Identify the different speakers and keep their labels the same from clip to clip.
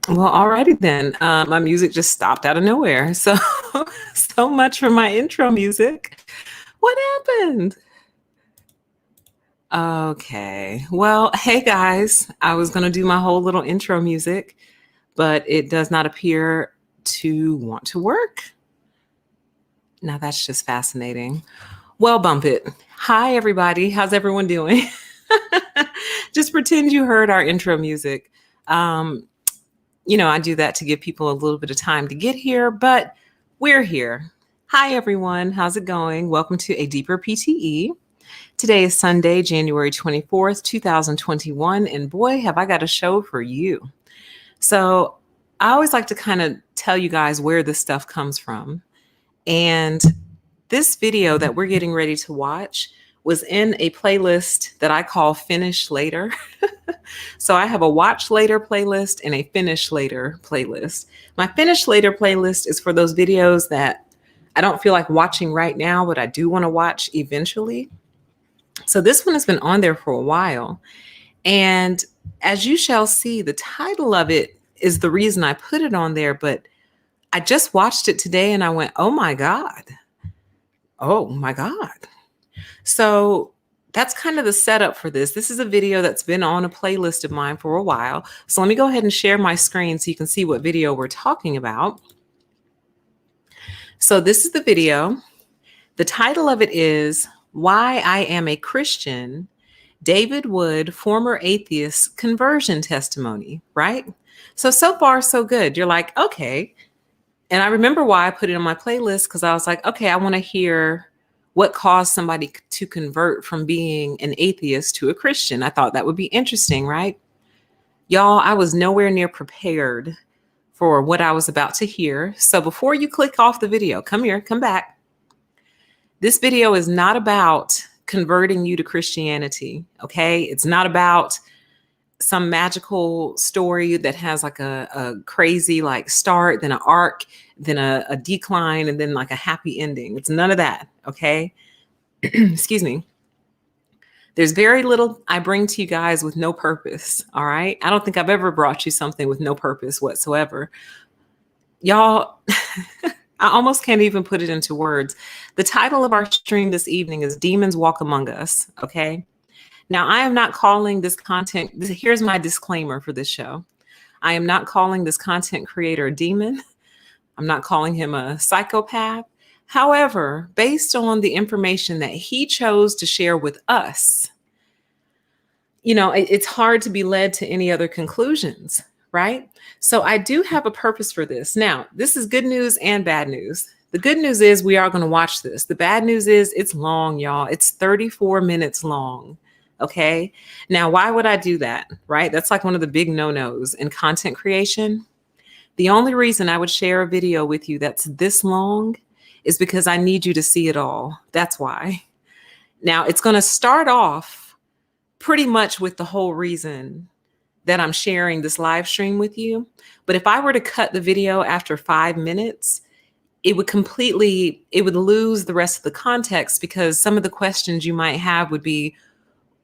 Speaker 1: Well, alrighty then. My music just stopped out of nowhere. So, so much for my intro music. What happened? Okay. Well, hey guys, I was going to do my whole little intro music, but it does not appear to want to work. Now that's just fascinating. Well, bump it. Hi, everybody. How's everyone doing? Just pretend you heard our intro music. I do that to give people a little bit of time to get here, but we're here. Hi, everyone. How's it going? Welcome to A Deeper PTE. Today is Sunday, January 24th, 2021, and boy, have I got a show for you. So I always like to kind of tell you guys where this stuff comes from. And this video that we're getting ready to watch was in a playlist that I call Finish Later. So I have a Watch Later playlist and a Finish Later playlist. My Finish Later playlist is for those videos that I don't feel like watching right now, but I do want to watch eventually. So this one has been on there for a while. And as you shall see, the title of it is the reason I put it on there, but I just watched it today and I went, oh my God. Oh my God. So that's kind of the setup for this. This is a video that's been on a playlist of mine for a while. So let me go ahead and share my screen so you can see what video we're talking about. So this is the video. The title of it is Why I Am a Christian, David Wood, Former Atheist Conversion Testimony, right? So far, so good. You're like, okay. And I remember why I put it on my playlist because I was like, okay, I want to hear what caused somebody to convert from being an atheist to a Christian. I thought that would be interesting, right? Y'all, I was nowhere near prepared for what I was about to hear. So before you click off the video, come here, come back. This video is not about converting you to Christianity, okay? It's not about some magical story that has like a crazy like start, then an arc, then a decline, and then like a happy ending. It's none of that, okay? Excuse me. There's very little I bring to you guys with no purpose, all right? I don't think I've ever brought you something with no purpose whatsoever. Y'all, I almost can't even put it into words. The title of our stream this evening is Demons Walk Among Us, okay? Now, I am not calling this content, here's my disclaimer for this show. I am not calling this content creator a demon. I'm not calling him a psychopath. However, based on the information that he chose to share with us, it's hard to be led to any other conclusions, right? So I do have a purpose for this. Now, this is good news and bad news. The good news is we are going to watch this. The bad news is it's long, y'all. It's 34 minutes long. Okay. Now, why would I do that? Right? That's like one of the big no-nos in content creation. The only reason I would share a video with you that's this long is because I need you to see it all. That's why. Now, it's going to start off pretty much with the whole reason that I'm sharing this live stream with you. But if I were to cut the video after 5 minutes, it would lose the rest of the context because some of the questions you might have would be,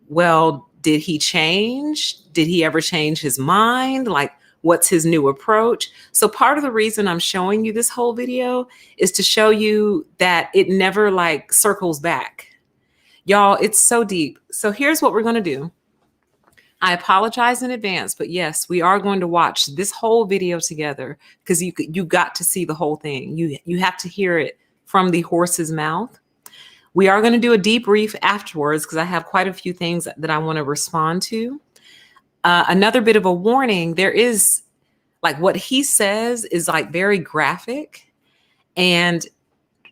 Speaker 1: well, did he change? Did he ever change his mind? Like, what's his new approach? So part of the reason I'm showing you this whole video is to show you that it never like circles back. Y'all, it's so deep. So here's what we're going to do. I apologize in advance, but yes, we are going to watch this whole video together because you got to see the whole thing. You have to hear it from the horse's mouth. We are going to do a debrief afterwards because I have quite a few things that I want to respond to. Another bit of a warning, there is like what he says is like very graphic and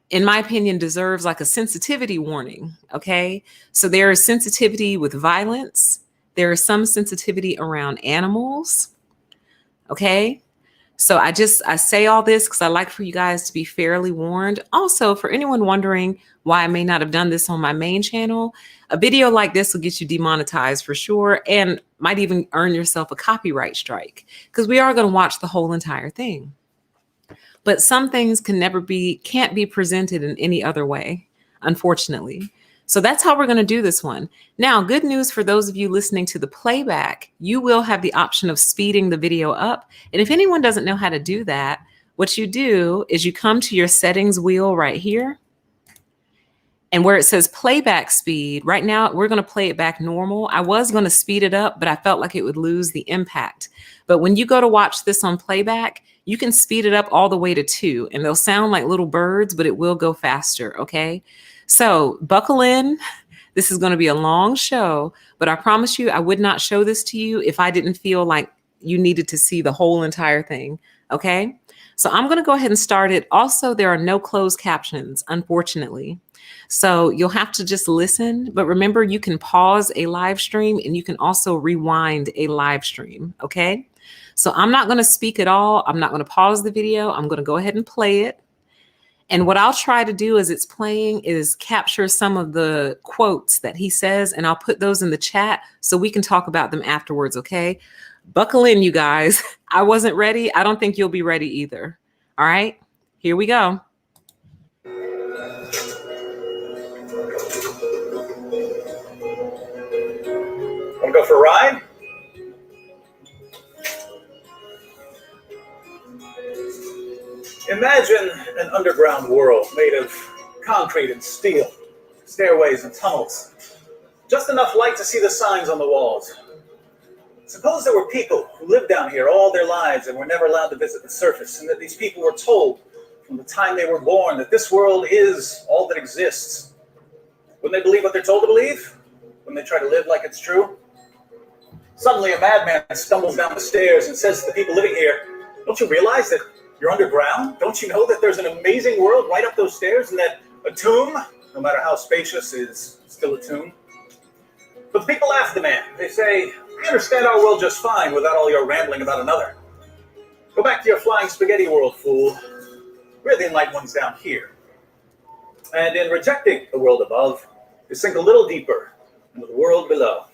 Speaker 1: in my opinion deserves like a sensitivity warning. Okay. So there is sensitivity with violence. There is some sensitivity around animals. Okay. So I say all this because I like for you guys to be fairly warned. Also, for anyone wondering why I may not have done this on my main channel, a video like this will get you demonetized for sure and might even earn yourself a copyright strike because we are going to watch the whole entire thing. But some things can't be presented in any other way. unfortunately. So that's how we're going to do this one. Now, good news for those of you listening to the playback, you will have the option of speeding the video up. And if anyone doesn't know how to do that, what you do is you come to your settings wheel right here. And where it says playback speed, right now we're going to play it back normal. I was going to speed it up, but I felt like it would lose the impact. But when you go to watch this on playback, you can speed it up all the way to 2, and they'll sound like little birds, but it will go faster, okay? So buckle in. This is going to be a long show, but I promise you I would not show this to you if I didn't feel like you needed to see the whole entire thing, okay? So I'm going to go ahead and start it. Also, there are no closed captions, unfortunately. So you'll have to just listen. But remember, you can pause a live stream and you can also rewind a live stream, okay? So I'm not going to speak at all. I'm not going to pause the video. I'm going to go ahead and play it. And what I'll try to do as it's playing is capture some of the quotes that he says, and I'll put those in the chat so we can talk about them afterwards, okay? Buckle in, you guys. I wasn't ready. I don't think you'll be ready either. All right, here we go.
Speaker 2: Want to go for a ride? Imagine an underground world made of concrete and steel, stairways and tunnels, just enough light to see the signs on the walls. Suppose there were people who lived down here all their lives and were never allowed to visit the surface, and that these people were told from the time they were born that this world is all that exists. Wouldn't they believe what they're told to believe? Wouldn't they try to live like it's true? Suddenly a madman stumbles down the stairs and says to the people living here, "Don't you realize that you're underground? Don't you know that there's an amazing world right up those stairs, and that a tomb, no matter how spacious, is still a tomb?" But the people laugh at the man. They say, "We understand our world just fine without all your rambling about another. Go back to your flying spaghetti world, fool. We're the enlightened ones down here." And in rejecting the world above, you sink a little deeper into the world below.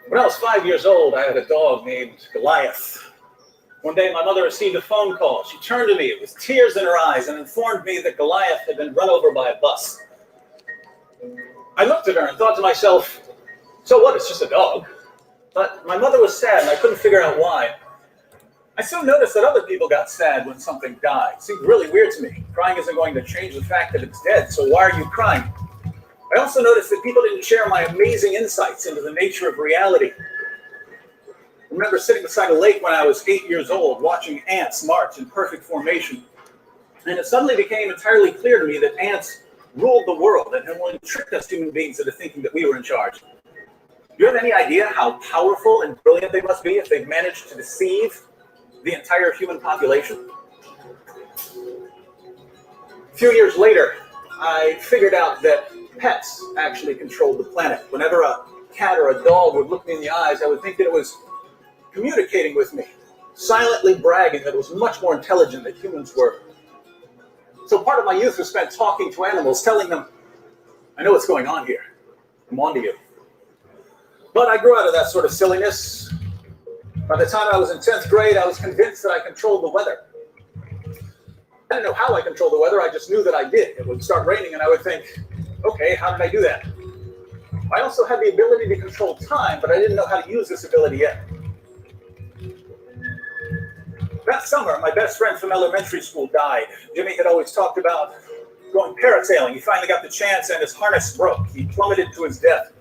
Speaker 2: When I was 5 years old, I had a dog named Goliath. One day, my mother received a phone call. She turned to me with tears in her eyes and informed me that Goliath had been run over by a bus. I looked at her and thought to myself, so what, it's just a dog. But my mother was sad and I couldn't figure out why. I soon noticed that other people got sad when something died. It seemed really weird to me. Crying isn't going to change the fact that it's dead, so why are you crying? I also noticed that people didn't share my amazing insights into the nature of reality. I remember sitting beside a lake when I was 8 years old, watching ants march in perfect formation. And it suddenly became entirely clear to me that ants ruled the world and had only tricked us human beings into thinking that we were in charge. Do you have any idea how powerful and brilliant they must be if they've managed to deceive the entire human population? A few years later, I figured out that pets actually controlled the planet. Whenever a cat or a dog would look me in the eyes, I would think that it was communicating with me, silently bragging that it was much more intelligent than humans were. So part of my youth was spent talking to animals, telling them, "I know what's going on here. I'm on to you." But I grew out of that sort of silliness. By the time I was in 10th grade, I was convinced that I controlled the weather. I didn't know how I controlled the weather, I just knew that I did. It would start raining and I would think, okay, how did I do that? I also had the ability to control time, but I didn't know how to use this ability yet. That summer, my best friend from elementary school died. Jimmy had always talked about going parasailing. He finally got the chance and his harness broke. He plummeted to his death.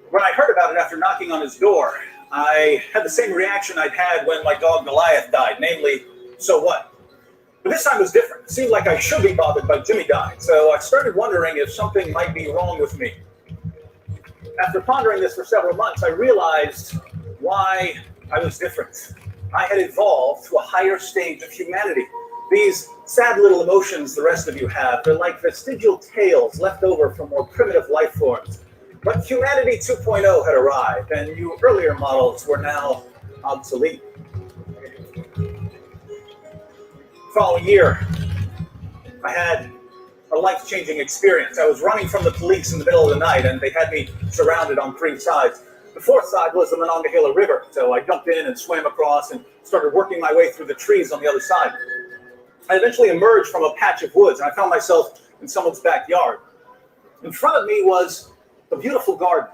Speaker 2: When I heard about it after knocking on his door, I had the same reaction I'd had when my dog Goliath died, namely, so what? But this time was different. It seemed like I should be bothered by Jimmy dying, so I started wondering if something might be wrong with me. After pondering this for several months, I realized why I was different. I had evolved to a higher stage of humanity. These sad little emotions the rest of you have, they're like vestigial tales left over from more primitive life forms. But humanity 2.0 had arrived, and you earlier models were now obsolete. The following year, I had a life-changing experience. I was running from the police in the middle of the night, and they had me surrounded on 3 sides. The fourth side was the Monongahela River, so I jumped in and swam across and started working my way through the trees on the other side. I eventually emerged from a patch of woods, and I found myself in someone's backyard. In front of me was a beautiful garden.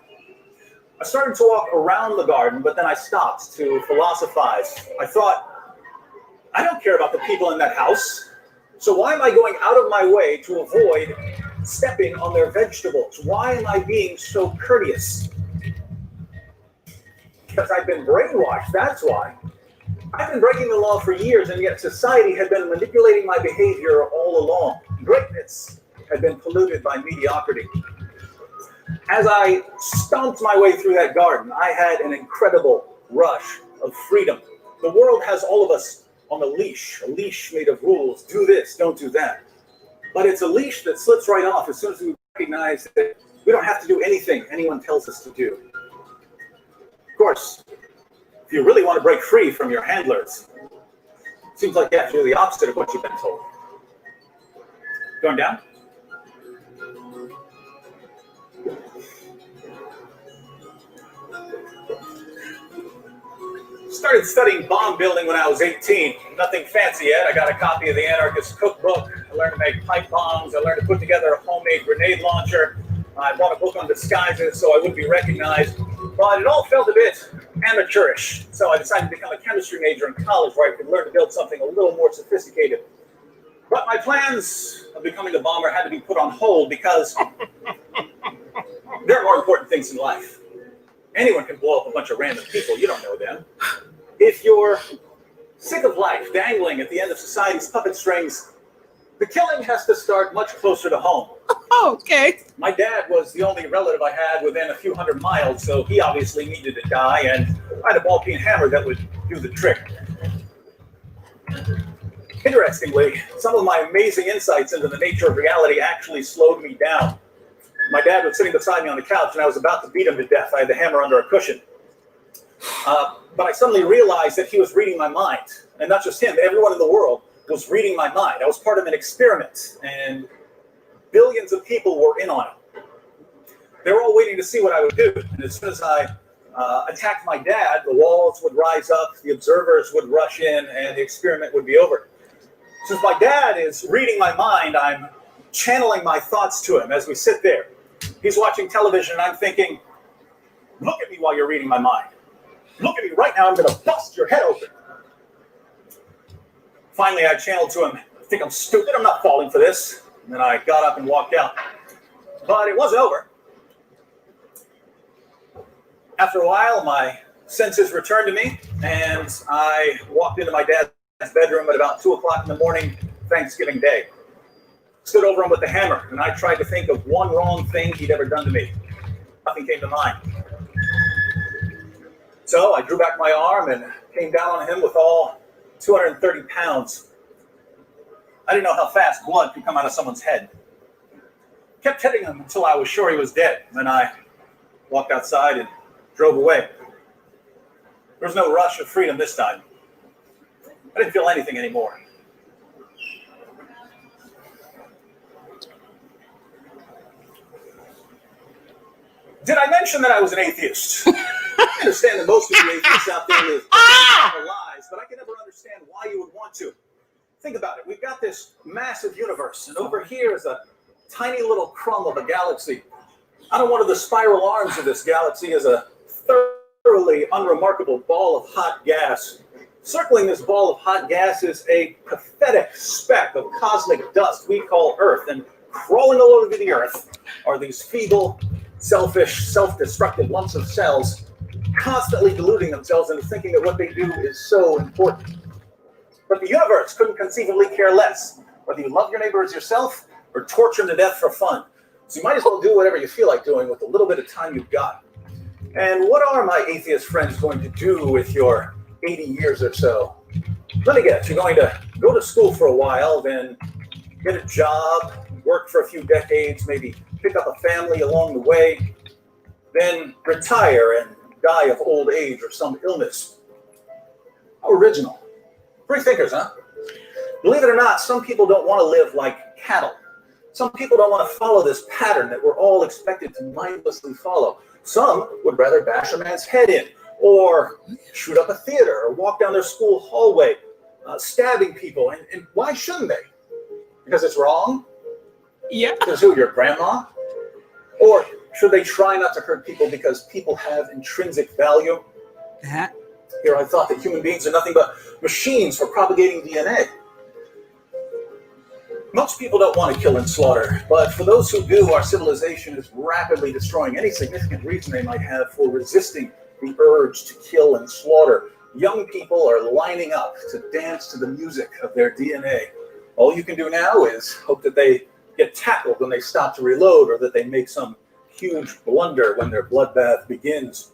Speaker 2: I started to walk around the garden, but then I stopped to philosophize. I thought, I don't care about the people in that house, so why am I going out of my way to avoid stepping on their vegetables? Why am I being so courteous? Because I've been brainwashed, that's why. I've been breaking the law for years, and yet society had been manipulating my behavior all along. Greatness had been polluted by mediocrity. As I stomped my way through that garden, I had an incredible rush of freedom. The world has all of us on a leash made of rules. Do this, don't do that. But it's a leash that slips right off as soon as we recognize that we don't have to do anything anyone tells us to do. Of course, if you really want to break free from your handlers, it seems like you have to do the opposite of what you've been told. Going down? Started studying bomb building when I was 18. Nothing fancy yet. I got a copy of the Anarchist Cookbook. I learned to make pipe bombs. I learned to put together a homemade grenade launcher. I bought a book on disguises so I wouldn't be recognized. But it all felt a bit amateurish. So I decided to become a chemistry major in college where I could learn to build something a little more sophisticated. But my plans of becoming a bomber had to be put on hold because there are more important things in life. Anyone can blow up a bunch of random people. You don't know them. If you're sick of life dangling at the end of society's puppet strings, the killing has to start much closer to home.
Speaker 1: Okay.
Speaker 2: My dad was the only relative I had within a few hundred miles, so he obviously needed to die, and I had a ball-peen hammer that would do the trick. Interestingly, some of my amazing insights into the nature of reality actually slowed me down. My dad was sitting beside me on the couch, and I was about to beat him to death. I had the hammer under a cushion. But I suddenly realized that he was reading my mind. And not just him, everyone in the world was reading my mind. I was part of an experiment, and billions of people were in on it. They were all waiting to see what I would do. And as soon as I attacked my dad, the walls would rise up, the observers would rush in, and the experiment would be over. Since my dad is reading my mind, I'm channeling my thoughts to him as we sit there. He's watching television, and I'm thinking, look at me while you're reading my mind. Look at me right now, I'm going to bust your head open. Finally, I channeled to him, I think I'm stupid, I'm not falling for this. And then I got up and walked out. But it wasn't over. After a while, my senses returned to me, and I walked into my dad's bedroom at about 2 o'clock in the morning, Thanksgiving Day. Stood over him with the hammer, and I tried to think of one wrong thing he'd ever done to me. Nothing came to mind. So I drew back my arm and came down on him with all 230 pounds. I didn't know how fast blood could come out of someone's head. Kept hitting him until I was sure he was dead. Then I walked outside and drove away. There was no rush of freedom this time. I didn't feel anything anymore. Did I mention that I was an atheist? I understand that most of you atheists out there live lies, but I can never understand why you would want to. Think about it. We've got this massive universe, and over here is a tiny little crumb of a galaxy. Out of one of the spiral arms of this galaxy is a thoroughly unremarkable ball of hot gas. Circling this ball of hot gas is a pathetic speck of cosmic dust we call Earth, and crawling all over the Earth are these feeble, selfish, self-destructive lumps of cells constantly deluding themselves into thinking that what they do is so important. But the universe couldn't conceivably care less whether you love your neighbor as yourself or torture him to death for fun. So you might as well do whatever you feel like doing with the little bit of time you've got. And what are my atheist friends going to do with your 80 years or so? Let me guess, you're going to go to school for a while, then get a job, work for a few decades, maybe pick up a family along the way, then retire and die of old age or some illness. How original. Free thinkers, huh? Believe it or not, some people don't want to live like cattle. Some people don't want to follow this pattern that we're all expected to mindlessly follow. Some would rather bash a man's head in, or shoot up a theater, or walk down their school hallway, stabbing people. And why shouldn't they? Because it's wrong?
Speaker 1: Yeah.
Speaker 2: Because who, your grandma? Or should they try not to hurt people because people have intrinsic value? Here I thought that human beings are nothing but machines for propagating DNA. Most people don't want to kill and slaughter, but for those who do, our civilization is rapidly destroying any significant reason they might have for resisting the urge to kill and slaughter. Young people are lining up to dance to the music of their DNA. All you can do now is hope that they get tackled when they stop to reload, or that they make some huge blunder when their bloodbath begins.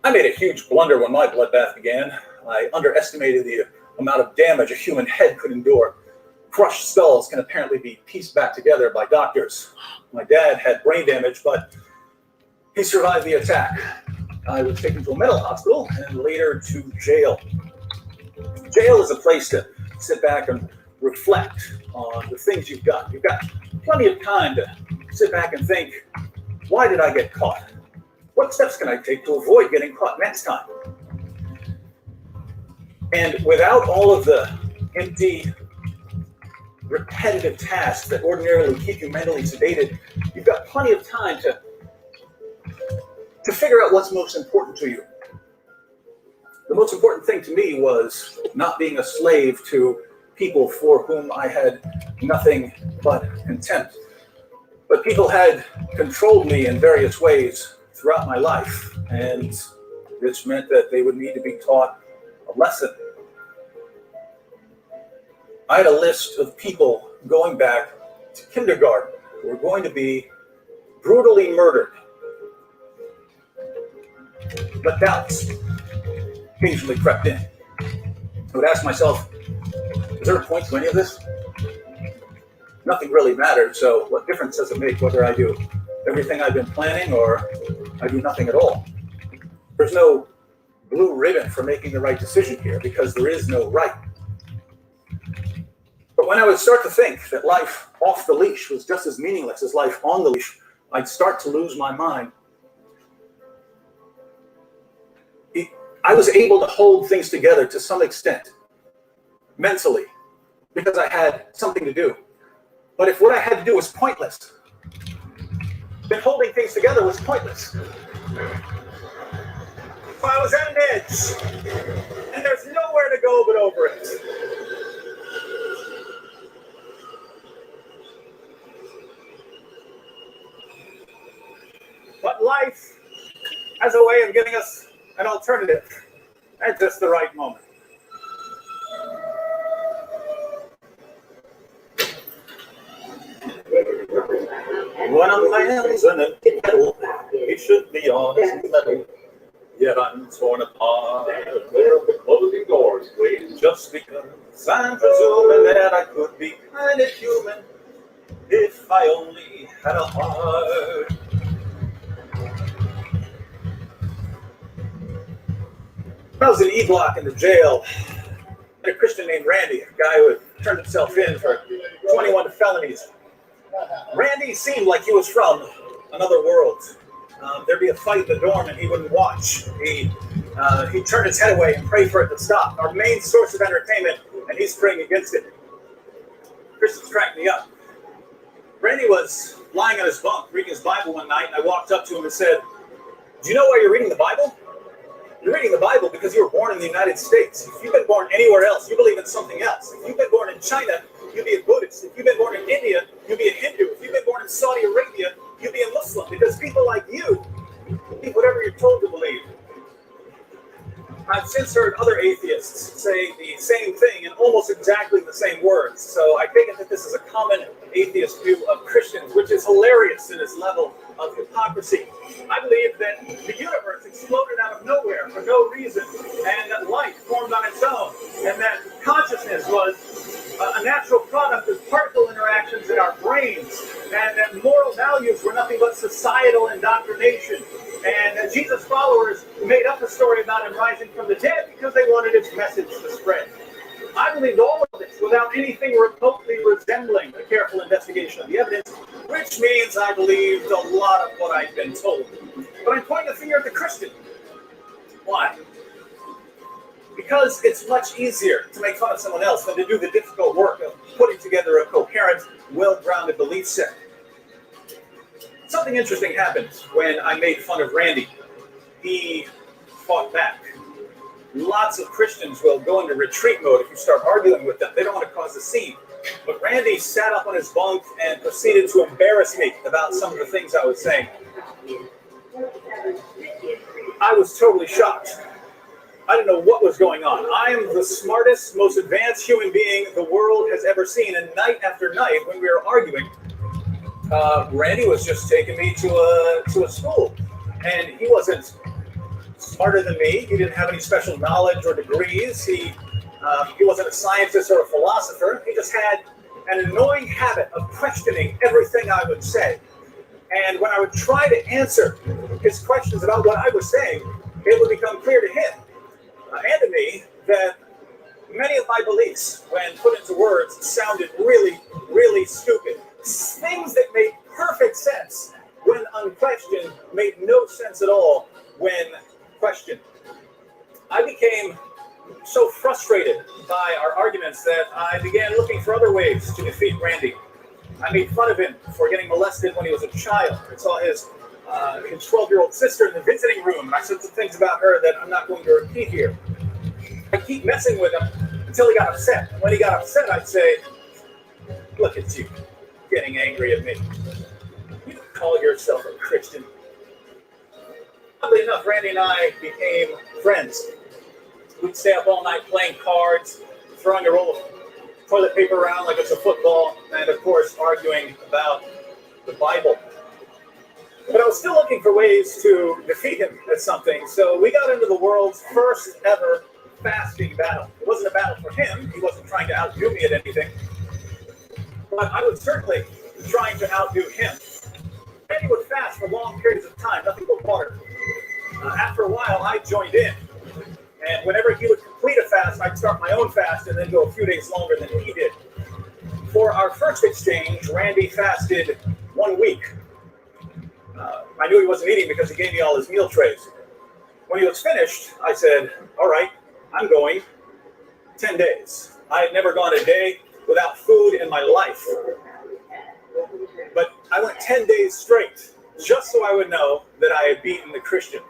Speaker 2: I made a huge blunder when my bloodbath began. I underestimated the amount of damage a human head could endure. Crushed skulls can apparently be pieced back together by doctors. My dad had brain damage, but he survived the attack. I was taken to a mental hospital and later to jail. Jail is a place to sit back and reflect on the things you've done. You've got plenty of time to sit back and think, why did I get caught? What steps can I take to avoid getting caught next time? And without all of the empty, repetitive tasks that ordinarily keep you mentally sedated, you've got plenty of time to figure out what's most important to you. The most important thing to me was not being a slave to people for whom I had nothing but contempt. But people had controlled me in various ways throughout my life, and this meant that they would need to be taught a lesson. I had a list of people going back to kindergarten who were going to be brutally murdered. But doubts occasionally crept in. I would ask myself, is there a point to any of this? Nothing really mattered, so what difference does it make whether I do everything I've been planning or I do nothing at all? There's no blue ribbon for making the right decision here, because there is no right. But when I would start to think that life off the leash was just as meaningless as life on the leash, I'd start to lose my mind. I was able to hold things together to some extent, mentally, because I had something to do. But if what I had to do was pointless, then holding things together was pointless. I was at an edge, and there's nowhere to go but over it. But life has a way of giving us an alternative at just the right moment. When a man's an empty kettle, he should be on his mettle. Yet I'm torn apart with the closing doors, please. Just because I'm presuming that I could be kind of human if I only had a heart. When I was in E-Block in the jail, I had a Christian named Randy, a guy who had turned himself in for 21 felonies. Randy seemed like he was from another world. There'd be a fight in the dorm and he wouldn't watch. He'd turn his head away and pray for it to stop. Our main source of entertainment, and he's praying against it. Christians cracked me up. Randy was lying on his bunk reading his Bible one night, and I walked up to him and said, "Do you know why you're reading the Bible? You're reading the Bible because you were born in the United States. If you've been born anywhere else, you believe in something else. If you've been born in China, you'd be a Buddhist. If you've been born in India, you'd be a Hindu. If you've been born in Saudi Arabia, you'd be a Muslim, because people like you believe whatever you're told to believe." I've since heard other atheists say the same thing in almost exactly the same words. So I take it that this is a common atheist view of Christians, which is hilarious in its level of hypocrisy. I believe that the universe exploded out of nowhere for no reason, and that life formed on its own, and that consciousness was a natural product of particle interactions in our brains, and that moral values were nothing but societal indoctrination, and that Jesus' followers made up a story about him rising from the dead because they wanted his message to spread. I believed all of this without anything remotely resembling a careful investigation of the evidence, which means I believed a lot of what I'd been told. But I'm pointing the finger at the Christian. Why? Because it's much easier to make fun of someone else than to do the difficult work of putting together a coherent, well-grounded belief set. Something interesting happened when I made fun of Randy. He fought back. Lots of Christians will go into retreat mode if you start arguing with them. They don't want to cause a scene. But Randy sat up on his bunk and proceeded to embarrass me about some of the things I was saying. I was totally shocked. I didn't know what was going on. I am the smartest, most advanced human being the world has ever seen. And night after night, when we were arguing, Randy was just taking me to a school. And he wasn't smarter than me. He didn't have any special knowledge or degrees. He wasn't a scientist or a philosopher. He just had an annoying habit of questioning everything I would say. And when I would try to answer his questions about what I was saying, it would become clear to him and to me that many of my beliefs, when put into words, sounded really, really stupid. Things that made perfect sense when unquestioned made no sense at all when questioned. I became so frustrated by our arguments that I began looking for other ways to defeat Randy. I made fun of him for getting molested when he was a child. I saw his 12-year-old sister in the visiting room, and I said some things about her that I'm not going to repeat here. I keep messing with him until he got upset. When he got upset, I'd say, "Look at you, getting angry at me. You call yourself a Christian." Oddly enough, Randy and I became friends. We'd stay up all night playing cards, throwing a roll of toilet paper around like it's a football, and of course arguing about the Bible. But I was still looking for ways to defeat him at something, so we got into the world's first ever fasting battle. It wasn't a battle for him. He wasn't trying to outdo me at anything. But I was certainly trying to outdo him. Randy would fast for long periods of time, nothing but water. After a while, I joined in. And whenever he would complete a fast, I'd start my own fast and then go a few days longer than he did. For our first exchange, Randy fasted 1 week. I knew he wasn't eating because he gave me all his meal trays. When he was finished, I said, "All right, I'm going 10 days. I had never gone a day without food in my life. But I went 10 days straight, just so I would know that I had beaten the Christian."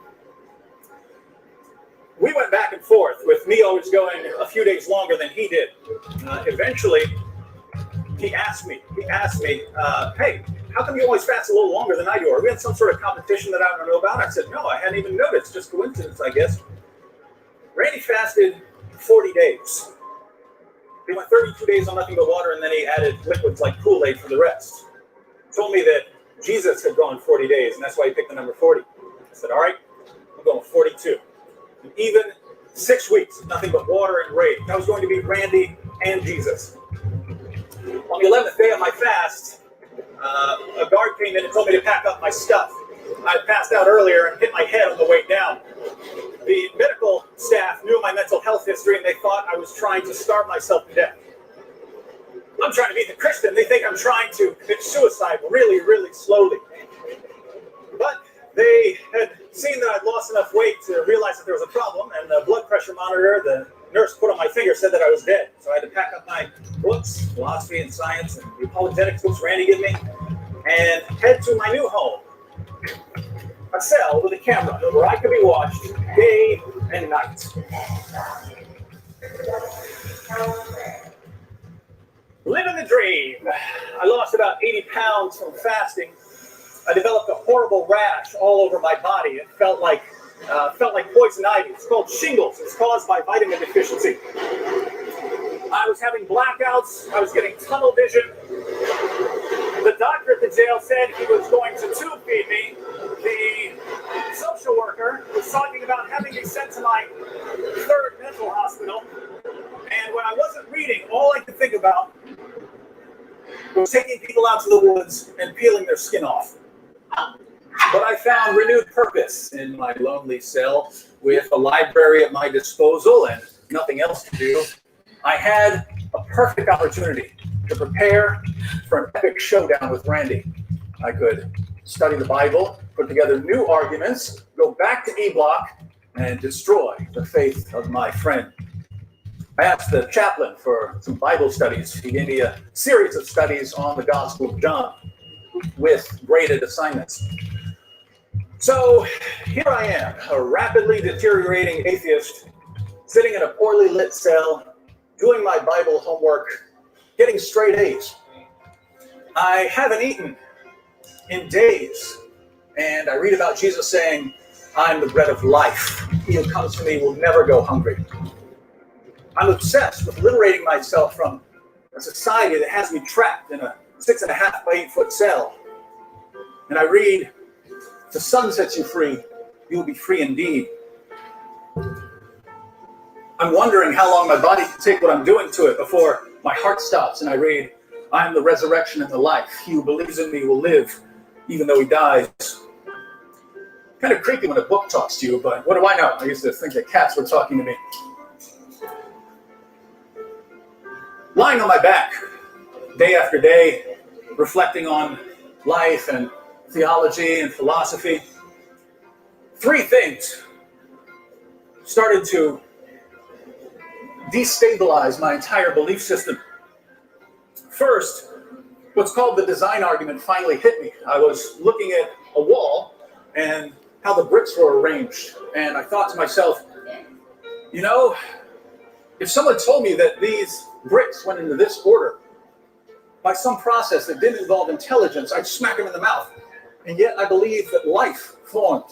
Speaker 2: We went back and forth, with me always going a few days longer than he did. Eventually, he asked me, "Hey, how come you always fast a little longer than I do? Are we in some sort of competition that I don't know about?" I said, "No, I hadn't even noticed. Just coincidence, I guess." Randy fasted 40 days. He went 32 days on nothing but water, and then he added liquids like Kool-Aid for the rest. He told me that Jesus had gone 40 days, and that's why he picked the number 40. I said, "All right, I'm going 42. And even 6 weeks of nothing but water and rage. I was going to be Randy and Jesus. On the 11th day of my fast, a guard came in and told me to pack up my stuff. I passed out earlier and hit my head on the way down. The medical staff knew my mental health history, and they thought I was trying to starve myself to death. I'm trying to beat the Christian. They think I'm trying to commit suicide really, really slowly. But they had seen that I'd lost enough weight to realize that there was a problem, and the blood pressure monitor the nurse put on my finger said that I was dead. So I had to pack up my books, philosophy and science, and the apologetics books Randy gave me, and head to my new home. A cell with a camera where I could be watched day and night. Living the dream. I lost about 80 pounds from fasting. I developed a horrible rash all over my body. It felt like poison ivy. It's called shingles. It's caused by vitamin deficiency. I was having blackouts. I was getting tunnel vision. The doctor at the jail said he was going to tube feed me. The social worker was talking about having me sent to my third mental hospital. And when I wasn't reading, all I could think about was taking people out to the woods and peeling their skin off. But I found renewed purpose in my lonely cell with a library at my disposal and nothing else to do. I had a perfect opportunity to prepare for an epic showdown with Randy. I could study the Bible, put together new arguments, go back to E Block, and destroy the faith of my friend. I asked the chaplain for some Bible studies. He gave me a series of studies on the Gospel of John with graded assignments. So here I am, a rapidly deteriorating atheist, sitting in a poorly lit cell, doing my Bible homework, getting straight A's. I haven't eaten in days, and I read about Jesus saying, "I'm the bread of life. He who comes to me will never go hungry." I'm obsessed with liberating myself from a society that has me trapped in a 6.5 by 8 foot cell. And I read, "The Son sets you free, you will be free indeed." I'm wondering how long my body can take what I'm doing to it before my heart stops and I read, "I am the resurrection and the life. He who believes in me will live, even though he dies." Kind of creepy when a book talks to you, but what do I know? I used to think that cats were talking to me. Lying on my back, day after day, reflecting on life and theology and philosophy, 3 things started to destabilize my entire belief system. First, what's called the design argument finally hit me. I was looking at a wall and how the bricks were arranged, and I thought to myself, you know, if someone told me that these bricks went into this order by some process that didn't involve intelligence, I'd smack them in the mouth. And yet I believe that life formed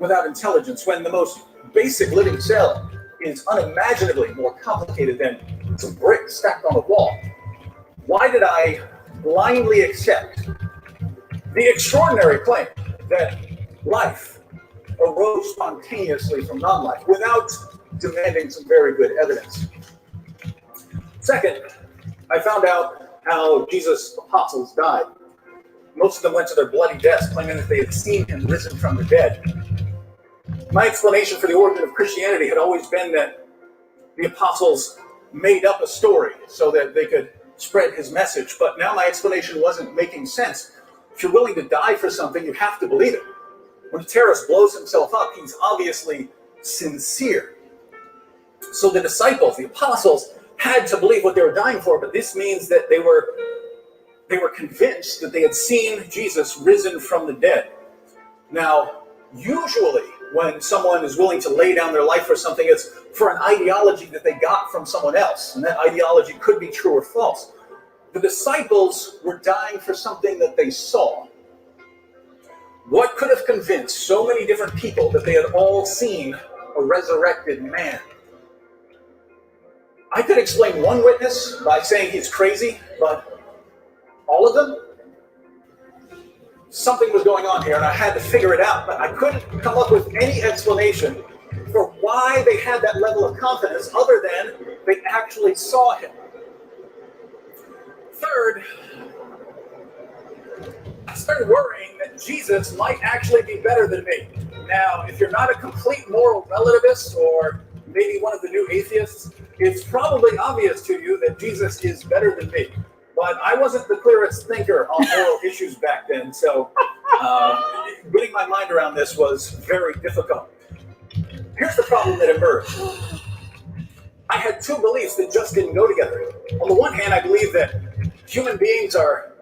Speaker 2: without intelligence, when the most basic living cell is unimaginably more complicated than some bricks stacked on a wall. Why did I blindly accept the extraordinary claim that life arose spontaneously from non-life without demanding some very good evidence? Second, I found out how Jesus' apostles died. Most of them went to their bloody deaths claiming that they had seen him risen from the dead. My explanation for the origin of Christianity had always been that the apostles made up a story so that they could spread his message, but now my explanation wasn't making sense. If you're willing to die for something, you have to believe it. When a terrorist blows himself up, he's obviously sincere. So the disciples, the apostles, had to believe what they were dying for, but this means that they were convinced that they had seen Jesus risen from the dead. Now, usually when someone is willing to lay down their life for something, it's for an ideology that they got from someone else, and that ideology could be true or false. The disciples were dying for something that they saw. What could have convinced so many different people that they had all seen a resurrected man? I could explain one witness by saying he's crazy, but all of them? Something was going on here, and I had to figure it out, but I couldn't come up with any explanation for why they had that level of confidence other than they actually saw him. Third, I started worrying that Jesus might actually be better than me. Now, if you're not a complete moral relativist or maybe one of the new atheists, it's probably obvious to you that Jesus is better than me. But I wasn't the clearest thinker on moral issues back then, so getting my mind around this was very difficult. Here's the problem that emerged. I had 2 beliefs that just didn't go together. On the one hand, I believe that human beings are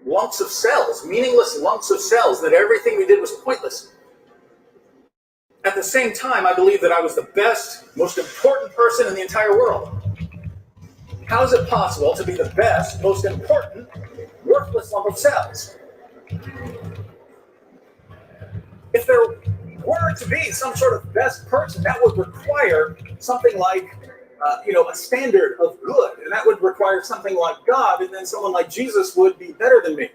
Speaker 2: lumps of cells, meaningless lumps of cells, that everything we did was pointless. At the same time, I believe that I was the best, most important person in the entire world. How is it possible to be the best, most important, worthless lump of cells? If there were to be some sort of best person, that would require something like, a standard of good, and that would require something like God, and then someone like Jesus would be better than me.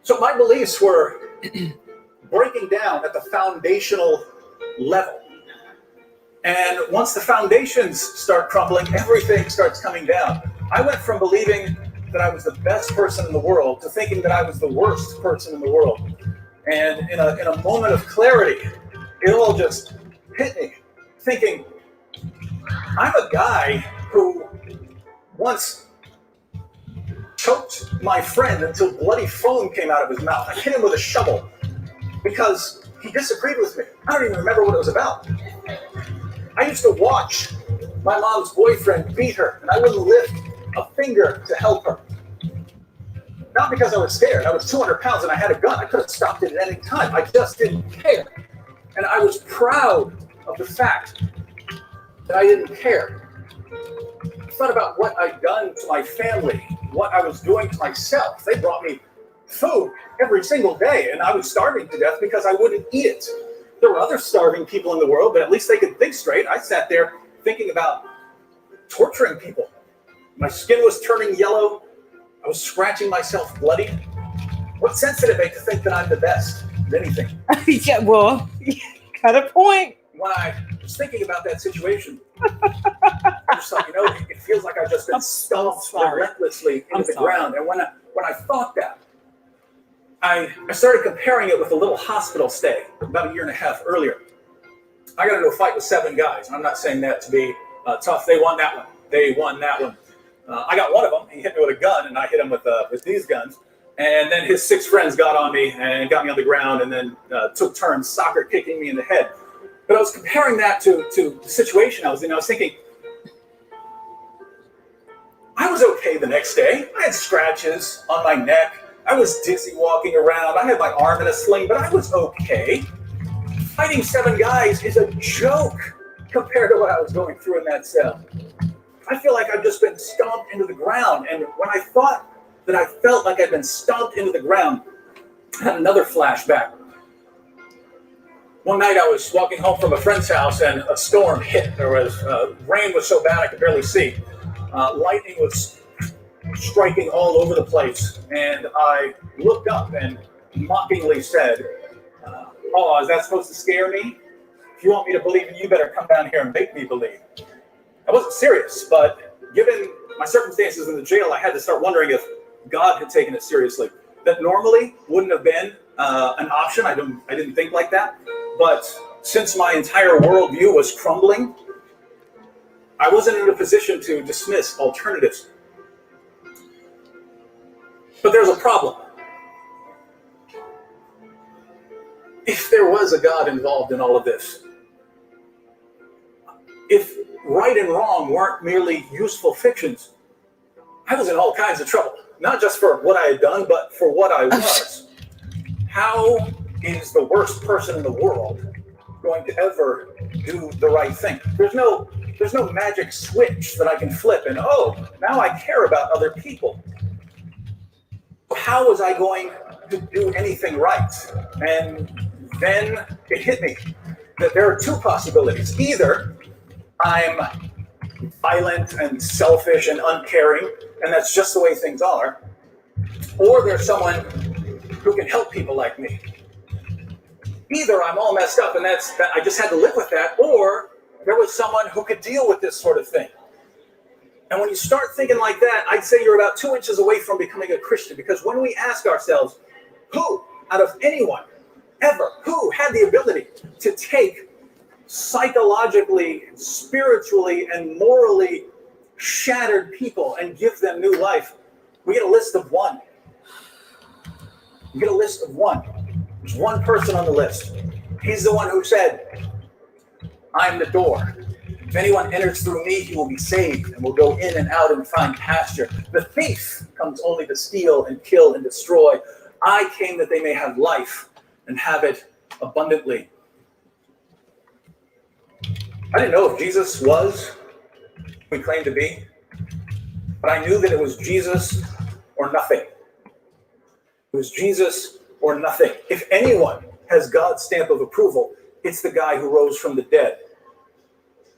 Speaker 2: So my beliefs were breaking down at the foundational level. And once the foundations start crumbling, everything starts coming down. I went from believing that I was the best person in the world to thinking that I was the worst person in the world. And in a moment of clarity, it all just hit me, thinking, I'm a guy who once choked my friend until bloody foam came out of his mouth. I hit him with a shovel because he disagreed with me. I don't even remember what it was about. I used to watch my mom's boyfriend beat her, and I wouldn't lift a finger to help her. Not because I was scared. I was 200 pounds and I had a gun. I could have stopped it at any time. I just didn't care. And I was proud of the fact that I didn't care. I thought about what I'd done to my family, what I was doing to myself. They brought me food every single day, and I was starving to death because I wouldn't eat it. There were other starving people in the world, but at least they could think straight. I sat there thinking about torturing people. My skin was turning yellow. I was scratching myself bloody. What sense did it make to think that I'm the best at anything?
Speaker 1: Yeah, well, got a point.
Speaker 2: When I was thinking about that situation, I just thought, it feels like I've just been stomped relentlessly into the ground. And when I thought that, I started comparing it with a little hospital stay about 1.5 years earlier. I got into a fight with 7 guys. I'm not saying that to be tough. They won that one. I got one of them. He hit me with a gun, and I hit him with these guns. And then his 6 friends got on me and got me on the ground, and then took turns soccer kicking me in the head. But I was comparing that to the situation I was in. I was thinking, I was okay the next day. I had scratches on my neck. I was dizzy walking around. I had my arm in a sling, but I was okay. Fighting 7 guys is a joke compared to what I was going through in that cell. I feel like I've just been stomped into the ground. And when I thought that I felt like I'd been stomped into the ground, I had another flashback. One night I was walking home from a friend's house and a storm hit. There was rain was so bad I could barely see. Lightning was striking all over the place. And I looked up and mockingly said, "Oh, is that supposed to scare me? If you want me to believe it, you better come down here and make me believe." I wasn't serious, but given my circumstances in the jail, I had to start wondering if God had taken it seriously. That normally wouldn't have been an option. I didn't think like that. But since my entire worldview was crumbling, I wasn't in a position to dismiss alternatives. But there's a problem. If there was a God involved in all of this, if right and wrong weren't merely useful fictions, I was in all kinds of trouble. Not just for what I had done, but for what I was. How is the worst person in the world going to ever do the right thing? There's no magic switch that I can flip and, now I care about other people. How was I going to do anything right? And then it hit me that there are 2 possibilities. Either I'm violent and selfish and uncaring, and that's just the way things are, or there's someone who can help people like me. Either I'm all messed up and I just had to live with that, or there was someone who could deal with this sort of thing. And when you start thinking like that, I'd say you're about 2 inches away from becoming a Christian, because when we ask ourselves, who out of anyone ever, who had the ability to take psychologically, spiritually, and morally shattered people and give them new life, we get a list of 1. We get a list of 1. There's 1 person on the list. He's the one who said, "I'm the door. If anyone enters through me, he will be saved and will go in and out and find pasture. The thief comes only to steal and kill and destroy. I came that they may have life and have it abundantly." I didn't know if Jesus was who he claimed to be, but I knew that it was Jesus or nothing. It was Jesus or nothing. If anyone has God's stamp of approval, it's the guy who rose from the dead.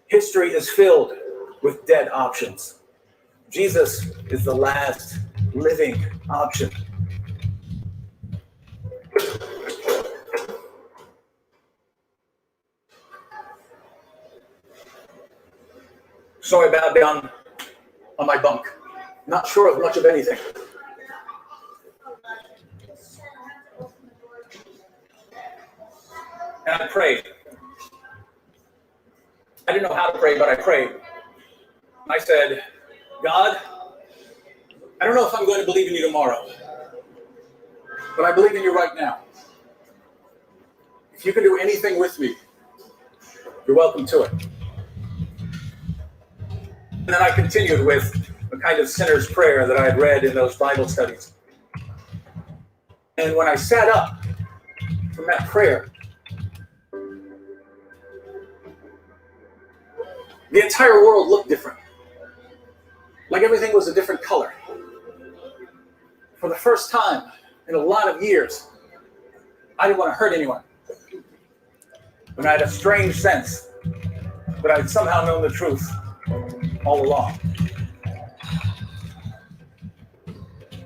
Speaker 2: History is filled with dead options. Jesus is the last living option. So I bowed down on my bunk, not sure of much of anything. And I prayed. I didn't know how to pray, but I prayed. I said, "God, I don't know if I'm going to believe in you tomorrow, but I believe in you right now. If you can do anything with me, you're welcome to it. And then I continued with a kind of sinner's prayer that I had read in those Bible studies. And when I sat up from that prayer, the entire world looked different. Like everything was a different color. For the first time in a lot of years, I didn't want to hurt anyone. But I had a strange sense that I had somehow known the truth all along.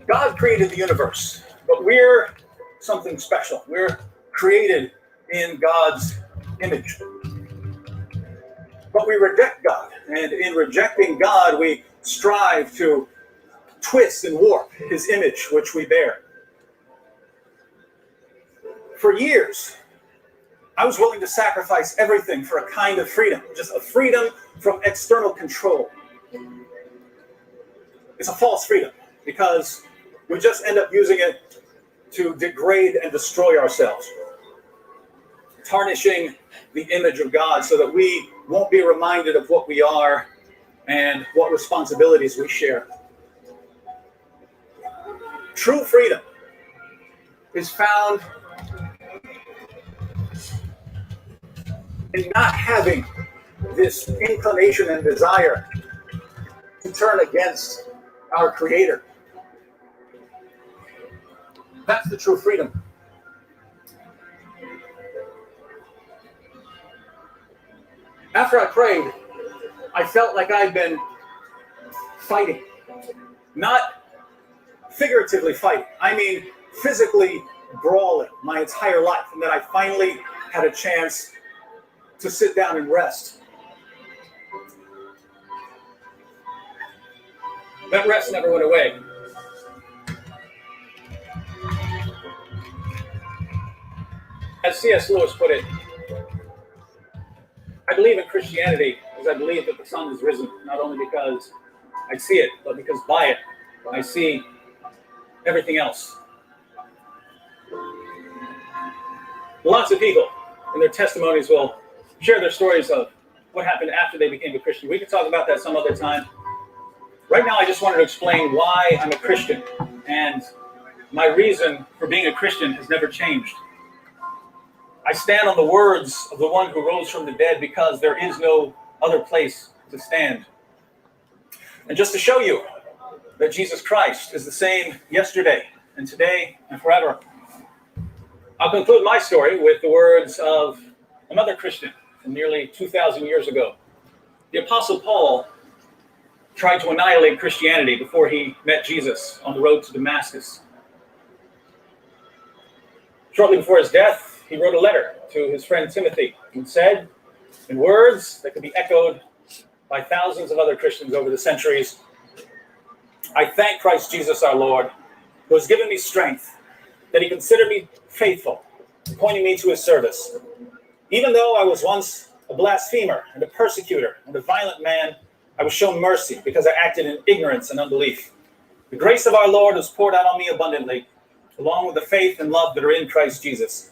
Speaker 2: God created the universe, but we're something special. We're created in God's image. But we reject God, and in rejecting God, we strive to twist and warp his image, which we bear. For years, I was willing to sacrifice everything for a kind of freedom, just a freedom from external control. It's a false freedom because we just end up using it to degrade and destroy ourselves, tarnishing the image of God so that we won't be reminded of what we are and what responsibilities we share. True freedom is found in not having this inclination and desire to turn against our Creator. That's the true freedom. After I prayed, I felt like I'd been fighting. Not figuratively fighting. I mean physically brawling my entire life. And that I finally had a chance to sit down and rest. That rest never went away. As C.S. Lewis put it, I believe in Christianity because I believe that the sun has risen, not only because I see it, but because by it I see everything else. Lots of people in their testimonies will share their stories of what happened after they became a Christian. We can talk about that some other time. Right now, I just wanted to explain why I'm a Christian, and my reason for being a Christian has never changed. I stand on the words of the one who rose from the dead because there is no other place to stand. And just to show you that Jesus Christ is the same yesterday and today and forever, I'll conclude my story with the words of another Christian from nearly 2,000 years ago. The Apostle Paul tried to annihilate Christianity before he met Jesus on the road to Damascus. Shortly before his death, he wrote a letter to his friend Timothy and said, in words that could be echoed by thousands of other Christians over the centuries, I thank Christ Jesus our Lord, who has given me strength, that he considered me faithful, appointing me to his service. Even though I was once a blasphemer and a persecutor and a violent man, I was shown mercy because I acted in ignorance and unbelief. The grace of our Lord was poured out on me abundantly, along with the faith and love that are in Christ Jesus.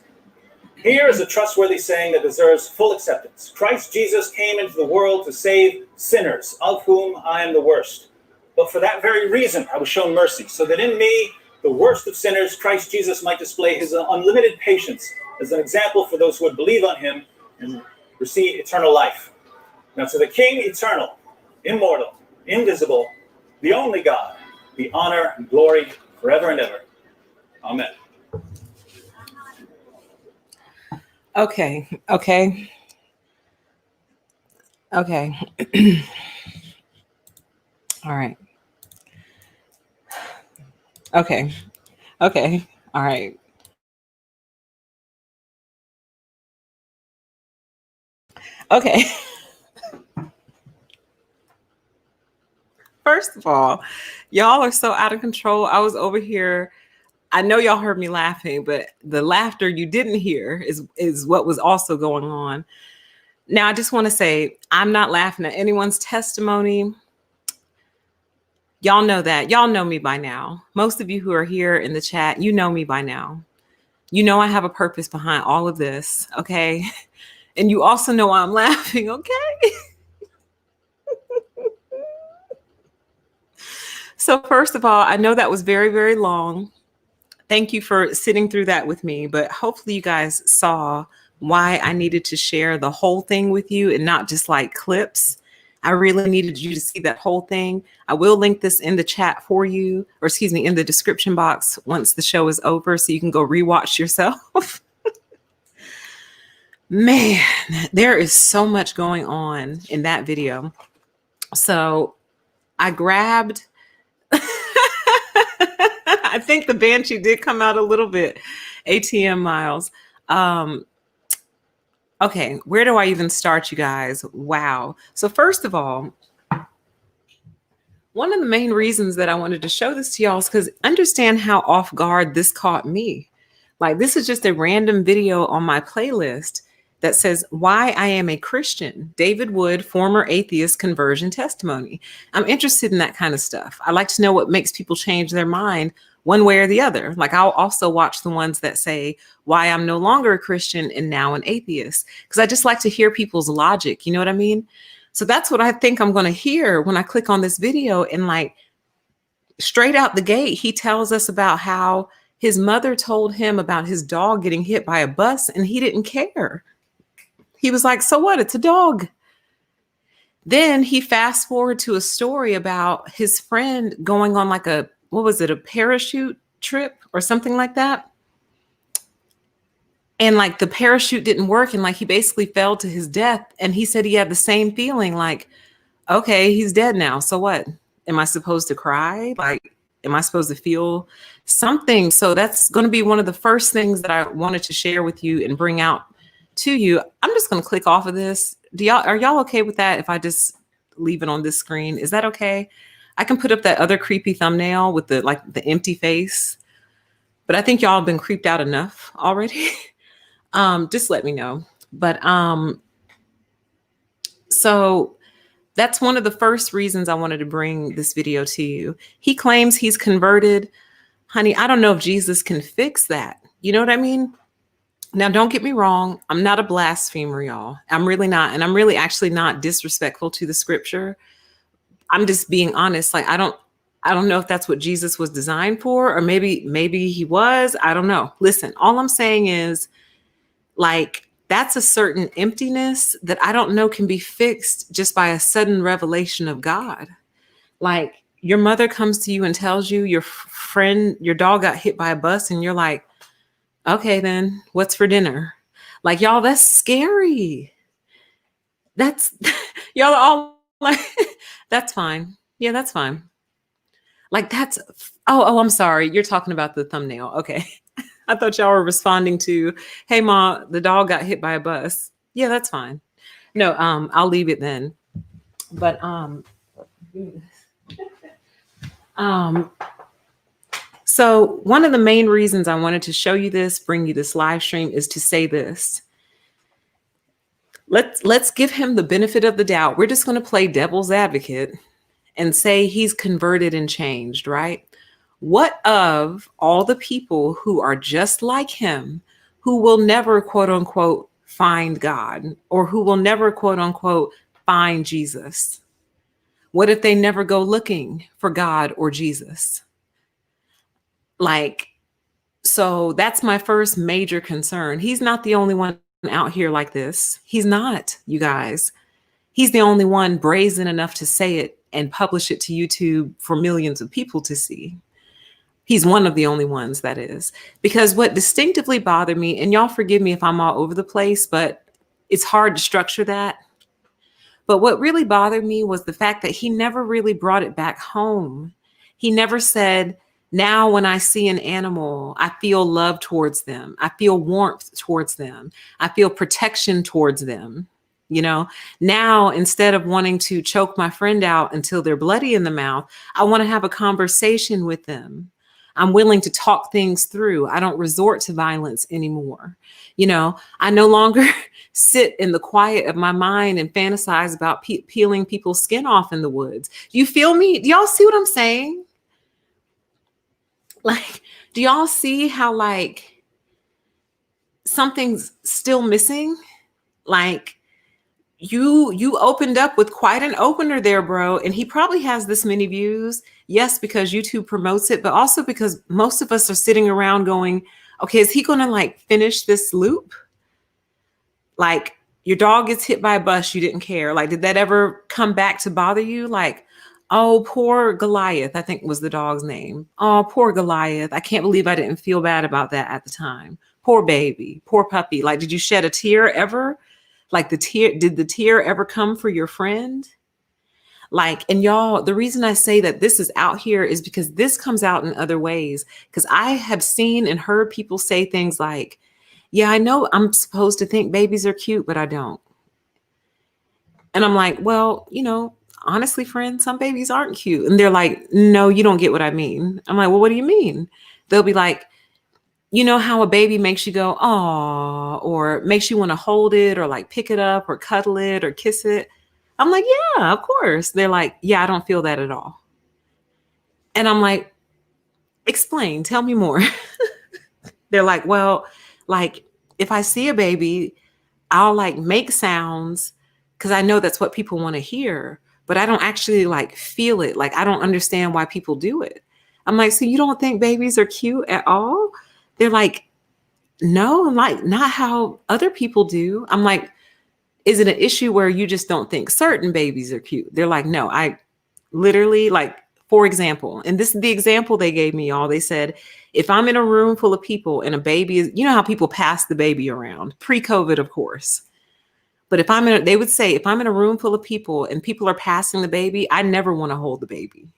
Speaker 2: Here is a trustworthy saying that deserves full acceptance. Christ Jesus came into the world to save sinners, of whom I am the worst. But for that very reason, I was shown mercy, so that in me, the worst of sinners, Christ Jesus might display his unlimited patience as an example for those who would believe on him and receive eternal life. Now to the King eternal, immortal, invisible, the only God, be honor and glory forever and ever. Amen.
Speaker 1: Okay. All right. Okay. All right. Okay. First of all, y'all are so out of control. I was over here. I know y'all heard me laughing, but the laughter you didn't hear is what was also going on. Now, I just want to say, I'm not laughing at anyone's testimony. Y'all know that. Y'all know me by now. Most of you who are here in the chat, you know me by now. You know I have a purpose behind all of this, okay? And you also know why I'm laughing, okay? So first of all, I know that was very, very long. Thank you for sitting through that with me, but hopefully you guys saw why I needed to share the whole thing with you and not just like clips. I really needed you to see that whole thing. I will link this in the chat for you, or excuse me, in the description box once the show is over so you can go rewatch yourself. Man, there is so much going on in that video. So I grabbed, I think the Banshee did come out a little bit, ATM Miles. Okay, where do I even start, you guys? Wow. So first of all, one of the main reasons that I wanted to show this to y'all is because understand how off guard this caught me. Like, this is just a random video on my playlist that says, why I am a Christian, David Wood, former atheist conversion testimony. I'm interested in that kind of stuff. I like to know what makes people change their mind one way or the other. Like, I'll also watch the ones that say why I'm no longer a Christian and now an atheist, because I just like to hear people's logic. You know what I mean? So that's what I think I'm going to hear when I click on this video. And like, straight out the gate, he tells us about how his mother told him about his dog getting hit by a bus and he didn't care. He was like, so what? It's a dog. Then he fast forward to a story about his friend going on like a, what was it, a parachute trip or something like that. And like the parachute didn't work and like he basically fell to his death. And he said he had the same feeling like, okay, he's dead now. So what? Am I supposed to cry? Like, am I supposed to feel something? So that's going to be one of the first things that I wanted to share with you and bring out to you. I'm just going to click off of this. Are y'all okay with that if I just leave it on this screen? Is that okay? I can put up that other creepy thumbnail with the like the empty face, but I think y'all have been creeped out enough already. Just let me know. But so that's one of the first reasons I wanted to bring this video to you. He claims he's converted. Honey, I don't know if Jesus can fix that. You know what I mean? Now, don't get me wrong. I'm not a blasphemer, y'all. I'm really not. And I'm really actually not disrespectful to the scripture. I'm just being honest. Like, I don't know if that's what Jesus was designed for, or maybe he was. I don't know. Listen, all I'm saying is, like, that's a certain emptiness that I don't know can be fixed just by a sudden revelation of God. Like, your mother comes to you and tells you your friend, your dog got hit by a bus, and you're like, okay, then what's for dinner? Like, y'all, that's scary. That's y'all are all like, that's fine. Yeah, that's fine. Like, that's, oh, I'm sorry. You're talking about the thumbnail. Okay. I thought y'all were responding to, hey, Ma, the dog got hit by a bus. Yeah, that's fine. No, I'll leave it then. But so one of the main reasons I wanted to show you this, bring you this live stream, is to say this. Let's give him the benefit of the doubt. We're just going to play devil's advocate and say he's converted and changed, right? What of all the people who are just like him, who will never, quote unquote, find God, or who will never, quote unquote, find Jesus? What if they never go looking for God or Jesus? Like, so that's my first major concern. He's not the only one out here like this. He's not, you guys. He's the only one brazen enough to say it and publish it to YouTube for millions of people to see. He's one of the only ones, that is. Because what distinctively bothered me, and y'all forgive me if I'm all over the place, but it's hard to structure that. But what really bothered me was the fact that he never really brought it back home. He never said, now when I see an animal, I feel love towards them. I feel warmth towards them. I feel protection towards them. You know, now instead of wanting to choke my friend out until they're bloody in the mouth, I want to have a conversation with them. I'm willing to talk things through. I don't resort to violence anymore. I no longer sit in the quiet of my mind and fantasize about peeling people's skin off in the woods. Do you feel me? Do y'all see what I'm saying? Like, do y'all see how like something's still missing? Like, you opened up with quite an opener there, bro. And he probably has this many views. Yes, because YouTube promotes it, but also because most of us are sitting around going, okay, is he going to like finish this loop? Like, your dog gets hit by a bus, you didn't care. Like, did that ever come back to bother you? Like, oh, poor Goliath, I think was the dog's name. Oh, poor Goliath. I can't believe I didn't feel bad about that at the time. Poor baby, poor puppy. Like, did you shed a tear ever? Like, did the tear ever come for your friend? Like, and y'all, the reason I say that this is out here is because this comes out in other ways. Because I have seen and heard people say things like, yeah, I know I'm supposed to think babies are cute, but I don't. And I'm like, well, honestly, friend, some babies aren't cute. And they're like, no, you don't get what I mean. I'm like, well, what do you mean? They'll be like, you know how a baby makes you go, oh, or makes you want to hold it or like pick it up or cuddle it or kiss it. I'm like, yeah, of course. They're like, yeah, I don't feel that at all. And I'm like, explain, tell me more. They're like, well, like if I see a baby, I'll like make sounds because I know that's what people want to hear, but I don't actually like feel it. Like, I don't understand why people do it. I'm like, so you don't think babies are cute at all? They're like, no, like not how other people do. I'm like, is it an issue where you just don't think certain babies are cute? They're like, no, I literally, like, for example, and this is the example they gave me, y'all. They said, if I'm in a room full of people and a baby is, you know how people pass the baby around, pre-COVID, of course. But they would say, if I'm in a room full of people and people are passing the baby, I never want to hold the baby.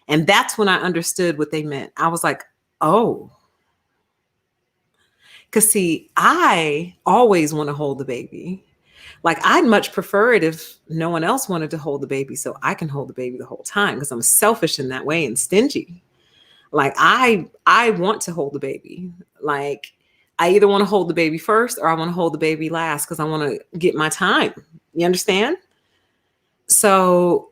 Speaker 1: And that's when I understood what they meant. I was like, oh. Because see, I always want to hold the baby. Like, I'd much prefer it if no one else wanted to hold the baby so I can hold the baby the whole time, because I'm selfish in that way and stingy. Like, I want to hold the baby. Like, I either want to hold the baby first or I want to hold the baby last because I want to get my time. You understand? So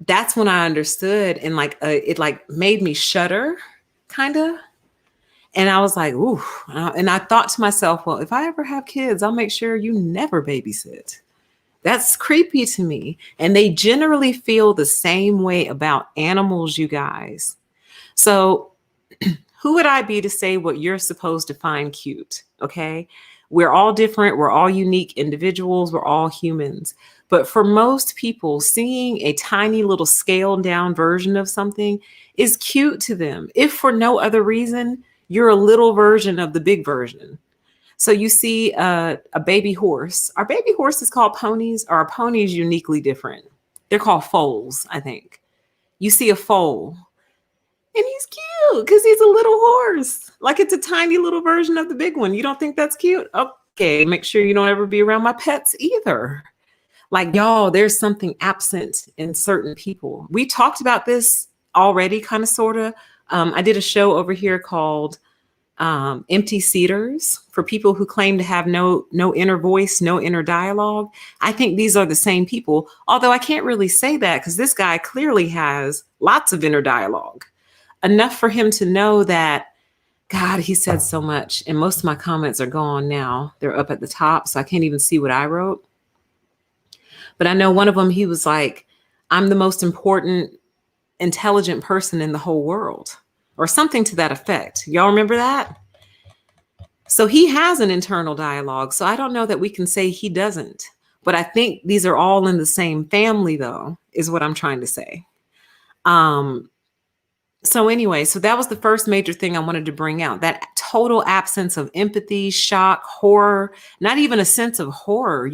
Speaker 1: that's when I understood, and like it like made me shudder, kind of. And I was like, ooh. And I thought to myself, well, if I ever have kids, I'll make sure you never babysit. That's creepy to me. And they generally feel the same way about animals, you guys. So who would I be to say what you're supposed to find cute? Okay. We're all different. We're all unique individuals. We're all humans. But for most people, seeing a tiny little scaled down version of something is cute to them. If for no other reason, you're a little version of the big version. So you see a baby horse. Are baby horses called ponies, or are ponies uniquely different? They're called foals, I think. You see a foal, and he's cute because he's a little horse. Like, it's a tiny little version of the big one. You don't think that's cute? Okay, make sure you don't ever be around my pets either. Like, y'all, there's something absent in certain people. We talked about this already, kind of, sort of. I did a show over here called Empty Seaters, for people who claim to have no inner voice, no inner dialogue. I think these are the same people, although I can't really say that because this guy clearly has lots of inner dialogue, enough for him to know that, God, he said so much. And most of my comments are gone now. They're up at the top, so I can't even see what I wrote. But I know one of them, he was like, I'm the most important intelligent person in the whole world, or something to that effect. Y'all remember that? So he has an internal dialogue. So I don't know that we can say he doesn't, but I think these are all in the same family, though, is what I'm trying to say. So anyway, so that was the first major thing I wanted to bring out, that total absence of empathy, shock, horror, not even a sense of horror,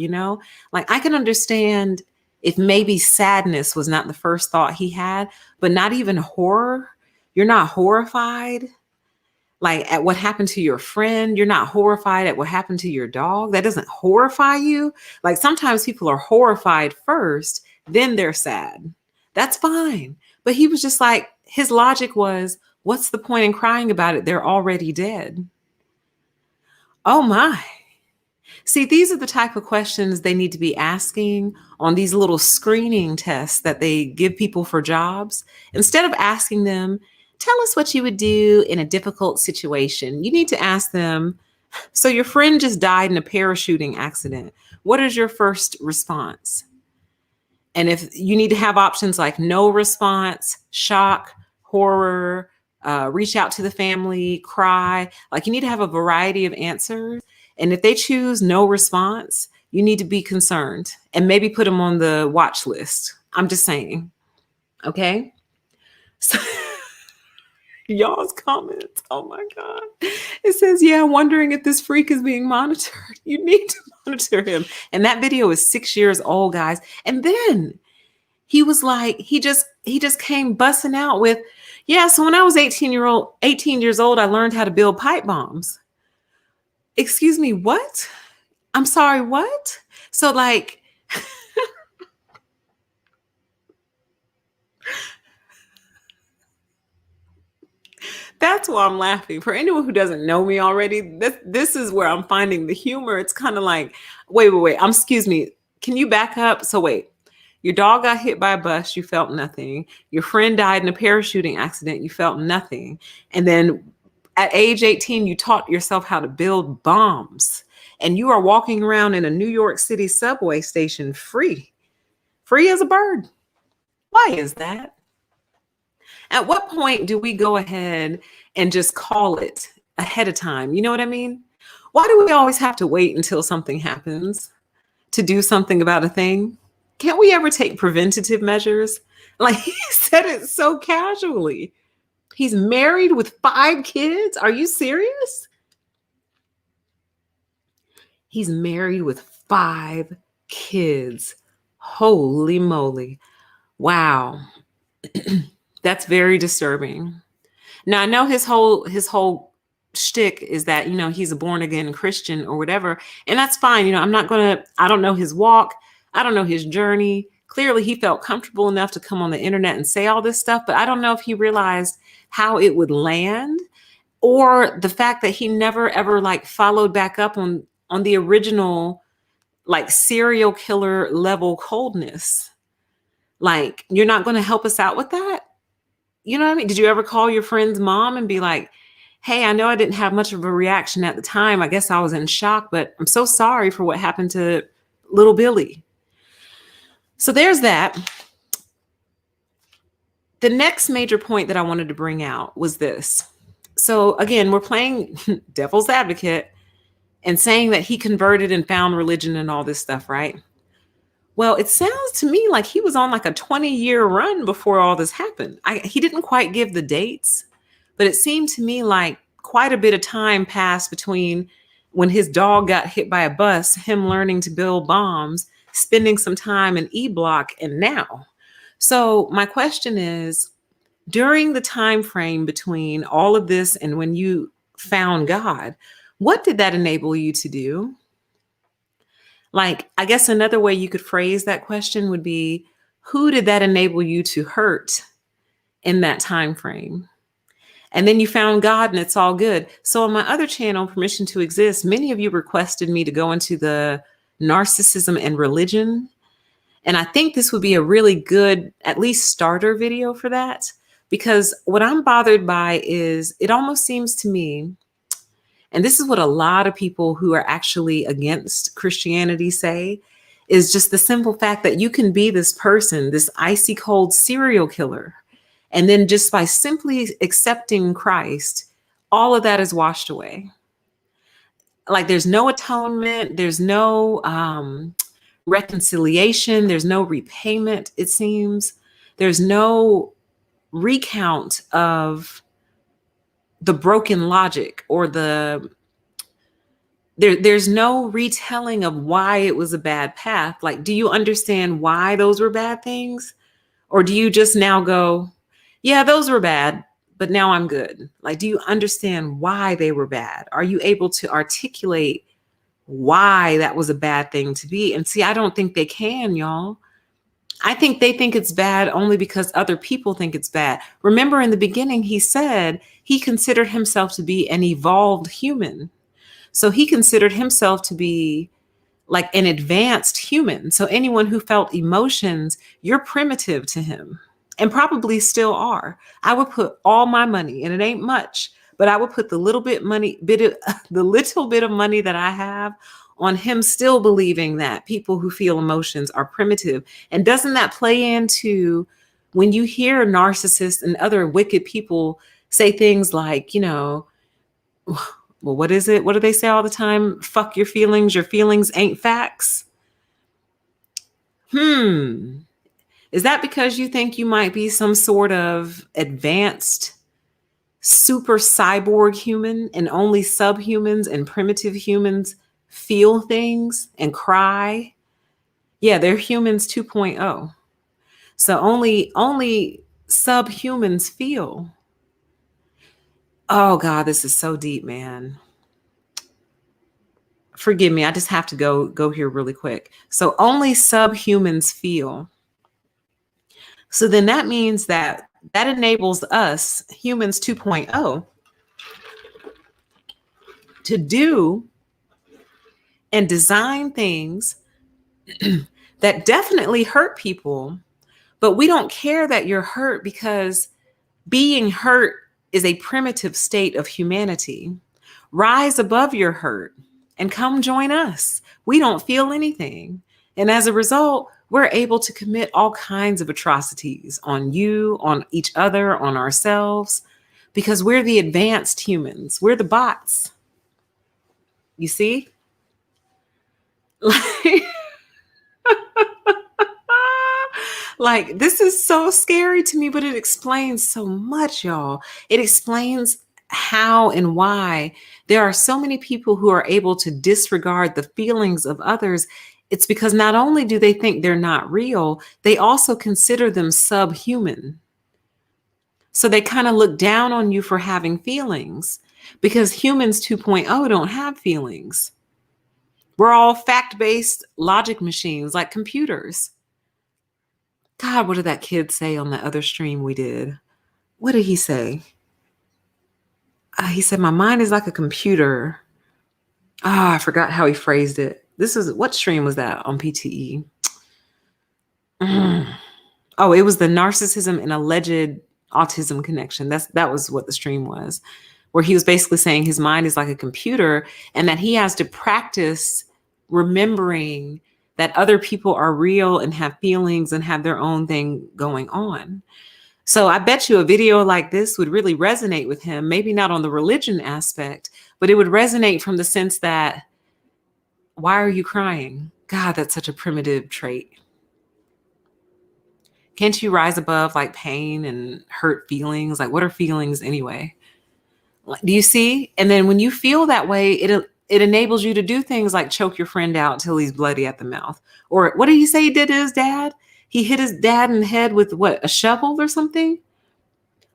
Speaker 1: like, I can understand if maybe sadness was not the first thought he had, but not even horror. You're not horrified, like, at what happened to your friend. You're not horrified at what happened to your dog. That doesn't horrify you. Like, sometimes people are horrified first, then they're sad. That's fine. But he was just like, his logic was, What's the point in crying about it? They're already dead. Oh my. See, these are the type of questions they need to be asking on these little screening tests that they give people for jobs. Instead of asking them, tell us what you would do in a difficult situation, you need to ask them, so your friend just died in a parachuting accident. What is your first response? And if you need to have options like no response, shock, horror, reach out to the family, cry, like you need to have a variety of answers. And if they choose no response, you need to be concerned and maybe put them on the watch list. I'm just saying. Okay. So y'all's comments. Oh my God. It says, yeah, wondering if this freak is being monitored. You need to monitor him. And that video is 6 years old, guys. And then he was like, he just came busting out with, yeah, so when I was 18 years old, I learned how to build pipe bombs. Excuse me, what? I'm sorry, what? So like, that's why I'm laughing. For anyone who doesn't know me already, this is where I'm finding the humor. It's kind of like, wait. Excuse me. Can you back up? So wait, your dog got hit by a bus. You felt nothing. Your friend died in a parachuting accident. You felt nothing. And then at age 18, you taught yourself how to build bombs. And you are walking around in a New York City subway station free as a bird. Why is that? At what point do we go ahead and just call it ahead of time? You know what I mean? Why do we always have to wait until something happens to do something about a thing? Can't we ever take preventative measures? Like he said it so casually. He's married with 5 kids. Are you serious? He's married with 5 kids. Holy moly. Wow. That's very disturbing. Now I know his whole shtick is that, you know, he's a born again Christian or whatever. And that's fine. You know, I don't know his walk. I don't know his journey. Clearly he felt comfortable enough to come on the internet and say all this stuff, but I don't know if he realized how it would land, or the fact that he never ever like followed back up on the original like serial killer level coldness. Like, you're not going to help us out with that? You know what I mean? Did you ever call your friend's mom and be like, hey, I know I didn't have much of a reaction at the time. I guess I was in shock, but I'm so sorry for what happened to little Billy. So there's that. The next major point that I wanted to bring out was this. So again, we're playing devil's advocate and saying that he converted and found religion and all this stuff, right? Well, it sounds to me like he was on like a 20-year run before all this happened. He didn't quite give the dates, but it seemed to me like quite a bit of time passed between when his dog got hit by a bus, him learning to build bombs, spending some time in E-Block, and now. So my question is, during the time frame between all of this and when you found God, what did that enable you to do? Like, I guess another way you could phrase that question would be, who did that enable you to hurt in that time frame? And then you found God and it's all good. So on my other channel, Permission to Exist, many of you requested me to go into the narcissism and religion. And I think this would be a really good, at least starter video for that, because what I'm bothered by is it almost seems to me, and this is what a lot of people who are actually against Christianity say, is just the simple fact that you can be this person, this icy cold serial killer, and then just by simply accepting Christ, all of that is washed away. Like there's no atonement, there's no reconciliation, there's no repayment, it seems. There's no recount of the broken logic or there's no retelling of why it was a bad path. Like, do you understand why those were bad things? Or do you just now go, yeah, those were bad, but now I'm good? Like, do you understand why they were bad? Are you able to articulate why that was a bad thing to be? And see, I don't think they can, y'all. I think they think it's bad only because other people think it's bad. Remember, in the beginning, he said he considered himself to be an evolved human. So he considered himself to be like an advanced human. So anyone who felt emotions, you're primitive to him, and probably still are. I would put all my money, and it ain't much, but I would put the little bit the little bit of money that I have on him still believing that people who feel emotions are primitive. And doesn't that play into when you hear narcissists and other wicked people say things like, well, what is it? What do they say all the time? Fuck your feelings. Your feelings ain't facts. Is that because you think you might be some sort of advanced super cyborg human and only subhumans and primitive humans feel things and cry? Yeah, they're humans 2.0. So only subhumans feel. Oh God, this is so deep, man. Forgive me, I just have to go here really quick. So only subhumans feel. So then that means that enables us, humans 2.0, to do and design things that definitely hurt people, but we don't care that you're hurt because being hurt is a primitive state of humanity. Rise above your hurt and come join us. We don't feel anything. And as a result, we're able to commit all kinds of atrocities on you, on each other, on ourselves, because we're the advanced humans. We're the bots. You see? Like, this is so scary to me, but it explains so much, y'all. It explains how and why there are so many people who are able to disregard the feelings of others. It's because not only do they think they're not real, they also consider them subhuman. So they kind of look down on you for having feelings because humans 2.0 don't have feelings. We're all fact-based logic machines like computers. God, what did that kid say on the other stream we did? What did he say? He said, my mind is like a computer. I forgot how he phrased it. What stream was that on PTE? Oh, it was the narcissism and alleged autism connection. That was what the stream was, where he was basically saying his mind is like a computer and that he has to practice remembering that other people are real and have feelings and have their own thing going on. So I bet you a video like this would really resonate with him, maybe not on the religion aspect, but it would resonate from the sense that, why are you crying? God, that's such a primitive trait. Can't you rise above like pain and hurt feelings? Like, what are feelings anyway? Do you see? And then when you feel that way, it enables you to do things like choke your friend out till he's bloody at the mouth. Or what did he say he did to his dad? He hit his dad in the head with what, a shovel or something?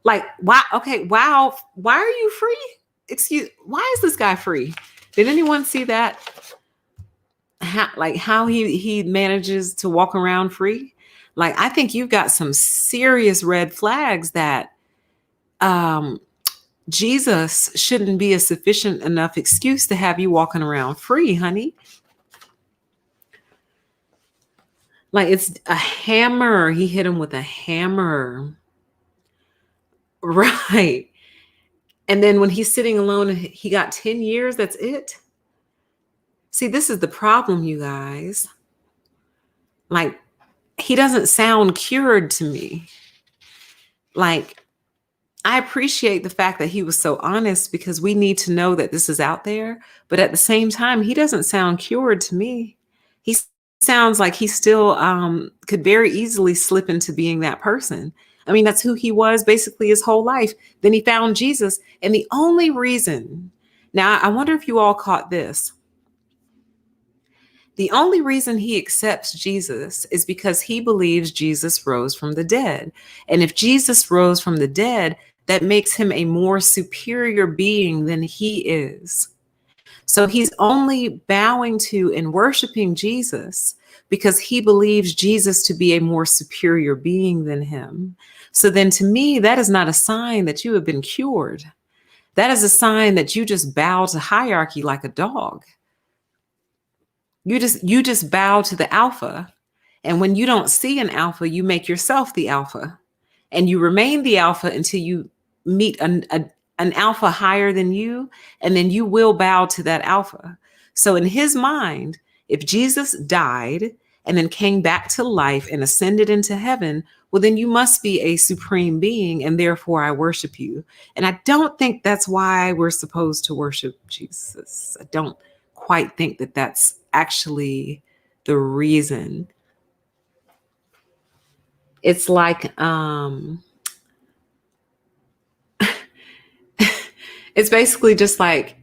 Speaker 1: Like, wow. Okay. Wow. Why are you free? Why is this guy free? Did anyone see that? How he manages to walk around free? Like, I think you've got some serious red flags that Jesus shouldn't be a sufficient enough excuse to have you walking around free, honey. Like, it's a hammer. He hit him with a hammer. Right. And then when he's sitting alone, he got 10 years. That's it. See, this is the problem, you guys. Like, he doesn't sound cured to me. Like, I appreciate the fact that he was so honest because we need to know that this is out there. But at the same time, he doesn't sound cured to me. He sounds like he still could very easily slip into being that person. I mean, that's who he was basically his whole life. Then he found Jesus. And the only reason, now I wonder if you all caught this. The only reason he accepts Jesus is because he believes Jesus rose from the dead. And if Jesus rose from the dead, that makes him a more superior being than he is. So he's only bowing to and worshiping Jesus because he believes Jesus to be a more superior being than him. So then to me, that is not a sign that you have been cured. That is a sign that you just bow to hierarchy like a dog. You just bow to the alpha. And when you don't see an alpha, you make yourself the alpha. And you remain the alpha until you meet an alpha higher than you, and then you will bow to that alpha. So in his mind, if Jesus died and then came back to life and ascended into heaven, well, then you must be a supreme being, and therefore I worship you. And I don't think that's why we're supposed to worship Jesus. I don't quite think that that's actually the reason. It's like, it's basically just like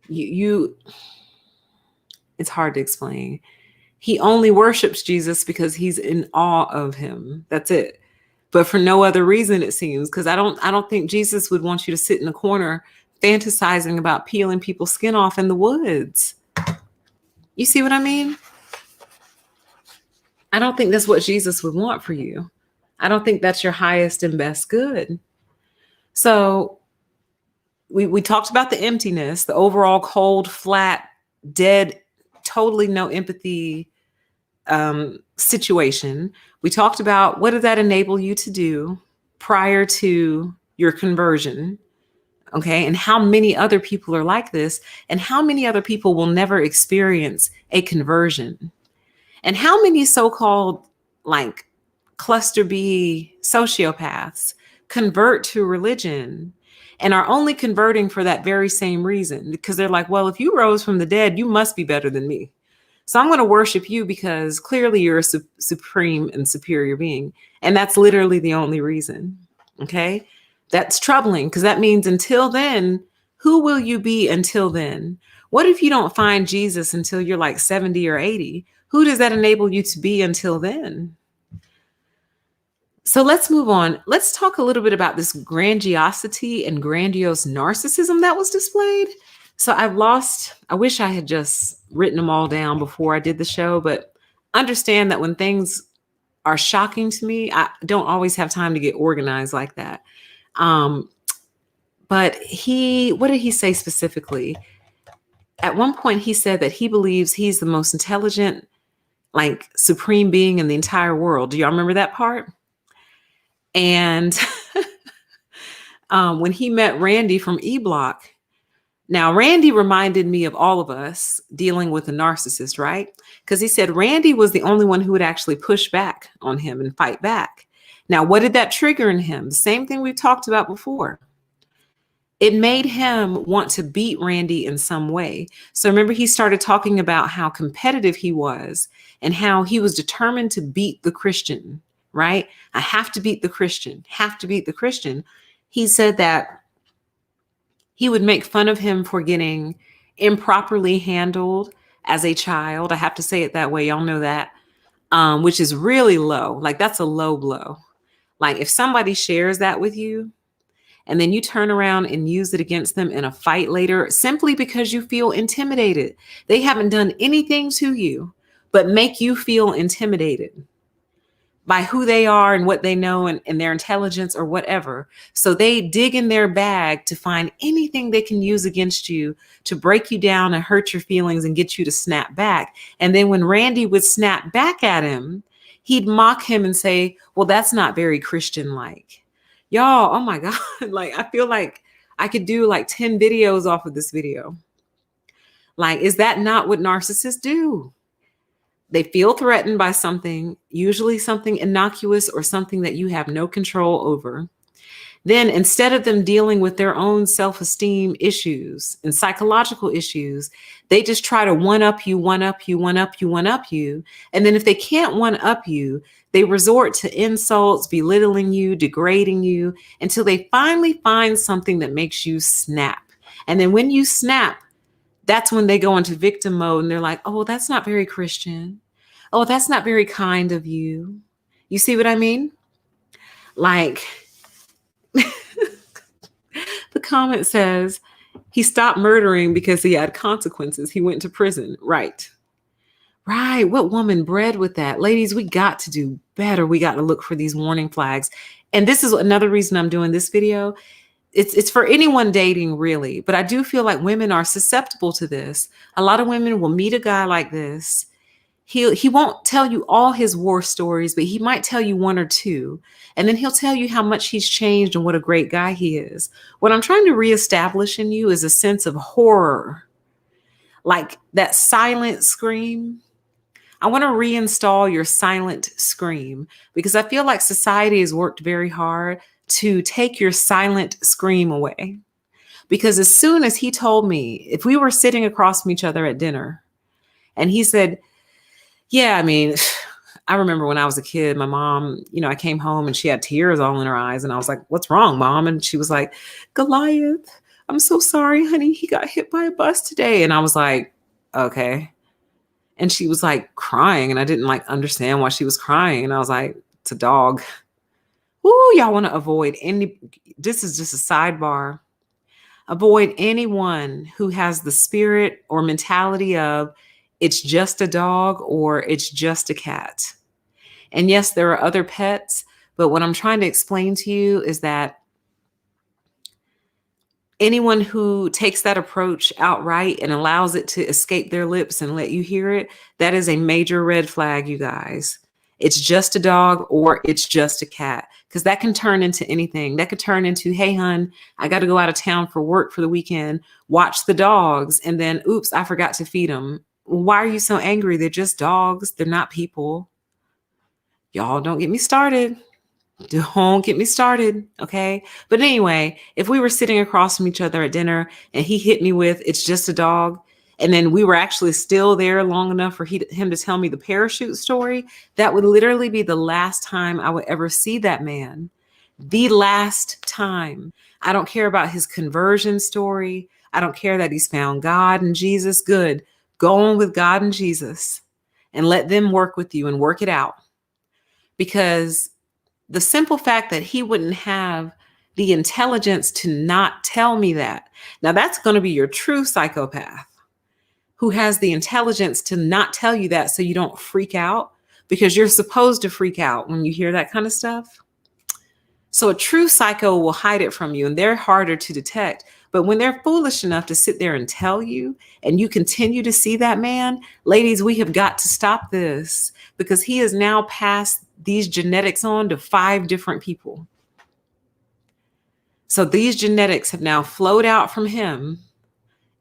Speaker 1: you, it's hard to explain. He only worships Jesus because he's in awe of him. That's it. But for no other reason, it seems, because I don't think Jesus would want you to sit in a corner fantasizing about peeling people's skin off in the woods. You see what I mean? I don't think that's what Jesus would want for you. I don't think that's your highest and best good. So we talked about the emptiness, the overall cold, flat, dead, totally no empathy situation. We talked about what did that enable you to do prior to your conversion. Okay. And how many other people are like this, and how many other people will never experience a conversion, and how many so-called like cluster B sociopaths convert to religion and are only converting for that very same reason, because they're like, well, if you rose from the dead, you must be better than me. So I'm going to worship you because clearly you're a supreme and superior being. And that's literally the only reason. Okay. That's troubling, because that means until then, who will you be until then? What if you don't find Jesus until you're like 70 or 80? Who does that enable you to be until then? So let's move on. Let's talk a little bit about this grandiosity and grandiose narcissism that was displayed. So I wish I had just written them all down before I did the show, but understand that when things are shocking to me, I don't always have time to get organized like that. But what did he say specifically? At one point, he said that he believes he's the most intelligent, like supreme being in the entire world. Do y'all remember that part? And when he met Randy from E-Block, now Randy reminded me of all of us dealing with a narcissist, right? Because he said Randy was the only one who would actually push back on him and fight back. Now, what did that trigger in him? The same thing we talked about before. It made him want to beat Randy in some way. So remember, he started talking about how competitive he was and how he was determined to beat the Christian, right? I have to beat the Christian, have to beat the Christian. He said that he would make fun of him for getting improperly handled as a child. I have to say it that way. Y'all know that, which is really low. Like that's a low blow. Like if somebody shares that with you and then you turn around and use it against them in a fight later, simply because you feel intimidated. They haven't done anything to you but make you feel intimidated by who they are and what they know and their intelligence or whatever. So they dig in their bag to find anything they can use against you to break you down and hurt your feelings and get you to snap back. And then when Randy would snap back at him, he'd mock him and say, well, that's not very Christian-like. Y'all, oh my God. Like, I feel like I could do like 10 videos off of this video. Like, is that not what narcissists do? They feel threatened by something, usually something innocuous or something that you have no control over. Then instead of them dealing with their own self-esteem issues and psychological issues, they just try to one-up you. And then if they can't one-up you, they resort to insults, belittling you, degrading you, until they finally find something that makes you snap. And then when you snap, that's when they go into victim mode and they're like, oh, that's not very Christian. Oh, that's not very kind of you. You see what I mean? Like, the comment says, He stopped murdering because he had consequences. He went to prison. Right. Right. What woman bred with that? Ladies, we got to do better. We got to look for these warning flags. And this is another reason I'm doing this video. It's for anyone dating, really. But I do feel like women are susceptible to this. A lot of women will meet a guy like this. He won't tell you all his war stories, but he might tell you one or two. And then he'll tell you how much he's changed and what a great guy he is. What I'm trying to reestablish in you is a sense of horror, like that silent scream. I want to reinstall your silent scream because I feel like society has worked very hard to take your silent scream away. Because as soon as he told me, if we were sitting across from each other at dinner and he said, yeah, I mean, I remember when I was a kid, my mom, I came home and she had tears all in her eyes. And I was like, what's wrong, Mom? And she was like, Goliath, I'm so sorry, honey. He got hit by a bus today. And I was like, okay. And she was like crying and I didn't understand why she was crying. And I was like, it's a dog. Ooh, y'all want to avoid this is just a sidebar. Avoid anyone who has the spirit or mentality of it's just a dog or it's just a cat. And yes, there are other pets, but what I'm trying to explain to you is that anyone who takes that approach outright and allows it to escape their lips and let you hear it, that is a major red flag, you guys. It's just a dog or it's just a cat, because that can turn into anything. That could turn into, hey, hun, I got to go out of town for work for the weekend, watch the dogs, and then, oops, I forgot to feed them. Why are you so angry? They're just dogs. They're not people. Y'all don't get me started. Don't get me started. Okay. But anyway, if we were sitting across from each other at dinner and he hit me with, it's just a dog. And then we were actually still there long enough for him to tell me the parachute story. That would literally be the last time I would ever see that man. The last time. I don't care about his conversion story. I don't care that he's found God and Jesus. Good. Go on with God and Jesus and let them work with you and work it out. Because the simple fact that he wouldn't have the intelligence to not tell me that. Now that's going to be your true psychopath who has the intelligence to not tell you that so you don't freak out, because you're supposed to freak out when you hear that kind of stuff. So a true psycho will hide it from you and they're harder to detect. But when they're foolish enough to sit there and tell you and you continue to see that man, ladies, we have got to stop this because he has now passed these genetics on to 5 different people. So these genetics have now flowed out from him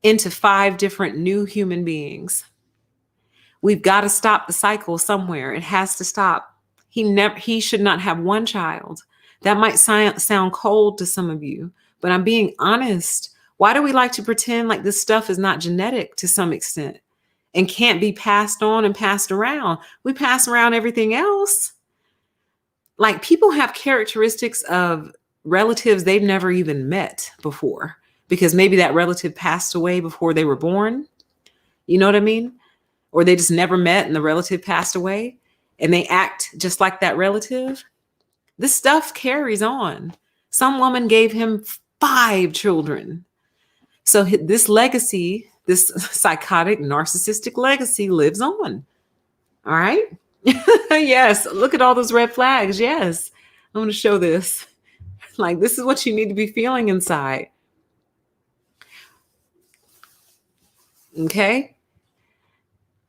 Speaker 1: into 5 different new human beings. We've got to stop the cycle somewhere. It has to stop. He should not have one child. That might sound cold to some of you, but I'm being honest. Why do we like to pretend like this stuff is not genetic to some extent and can't be passed on and passed around? We pass around everything else. Like people have characteristics of relatives they've never even met before because maybe that relative passed away before they were born. You know what I mean? Or they just never met and the relative passed away and they act just like that relative. This stuff carries on. Some woman gave him 5 children. So this legacy, this psychotic, narcissistic legacy lives on. All right. Yes. Look at all those red flags. Yes. I want to show this. Like, this is what you need to be feeling inside. Okay.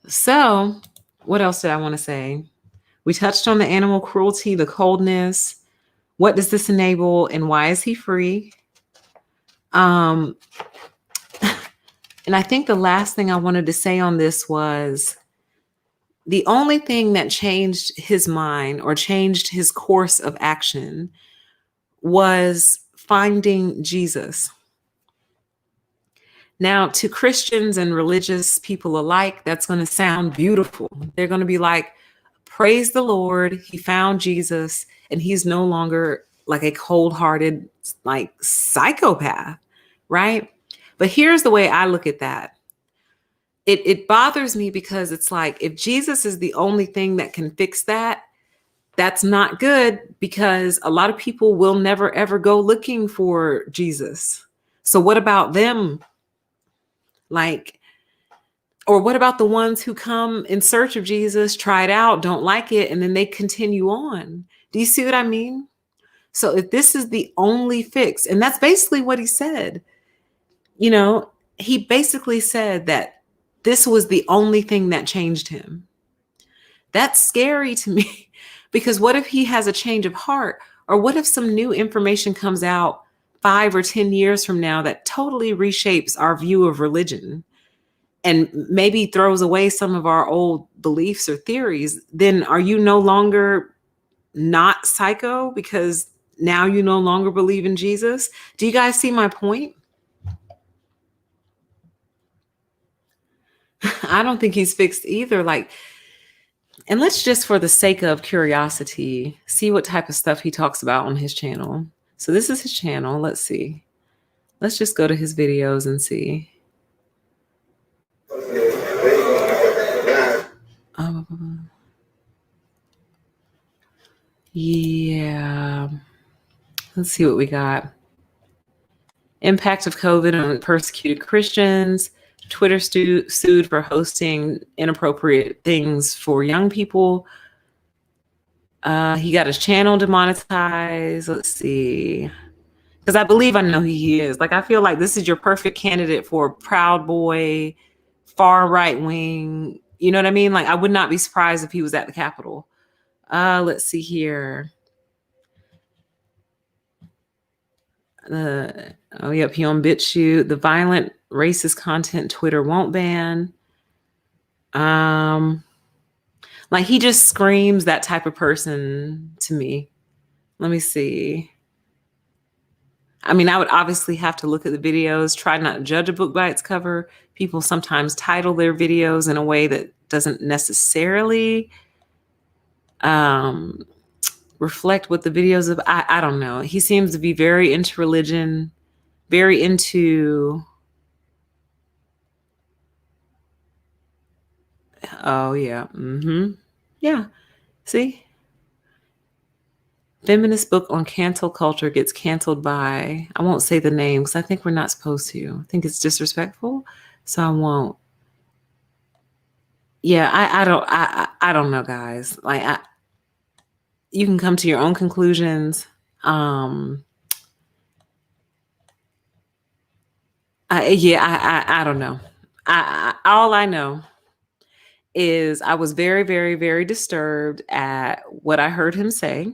Speaker 1: So what else did I want to say? We touched on the animal cruelty, the coldness. What does this enable and why is he free? And I think the last thing I wanted to say on this was the only thing that changed his mind or changed his course of action was finding Jesus. Now, to Christians and religious people alike, that's going to sound beautiful. They're going to be like, praise the Lord, he found Jesus, and he's no longer like a cold-hearted, like psychopath, right? But here's the way I look at that. It bothers me because it's like, if Jesus is the only thing that can fix that, that's not good, because a lot of people will never, ever go looking for Jesus. So what about them Like, or what about the ones who come in search of Jesus, try it out, don't like it, and then they continue on? Do you see what I mean? So if this is the only fix, and that's basically what he said, he basically said that this was the only thing that changed him. That's scary to me because what if he has a change of heart? Or what if some new information comes out 5 or 10 years from now that totally reshapes our view of religion and maybe throws away some of our old beliefs or theories? Then are you no longer not psycho because now you no longer believe in Jesus? Do you guys see my point? I don't think he's fixed either. And let's just, for the sake of curiosity, see what type of stuff he talks about on his channel. So this is his channel. Let's see. Let's just go to his videos and see. Yeah. Let's see what we got. Impact of COVID on persecuted Christians. Twitter sued for hosting inappropriate things for young people. He got his channel demonetized. Let's see. Because I believe I know who he is. I feel like this is your perfect candidate for Proud Boy, far right wing. You know what I mean? I would not be surprised if he was at the Capitol. Let's see here. Yep, he on BitChute. The violent racist content Twitter won't ban. He just screams that type of person to me. Let me see. I mean, I would obviously have to look at the videos, try not to judge a book by its cover. People sometimes title their videos in a way that doesn't necessarily reflect what the videos of, I don't know. He seems to be very into religion, very into, oh yeah. Yeah. See? Feminist book on cancel culture gets canceled by, I won't say the name because I think we're not supposed to. I think it's disrespectful, so I won't. Yeah, I don't know, guys. You can come to your own conclusions. I don't know. All I know is I was very, very, very disturbed at what I heard him say.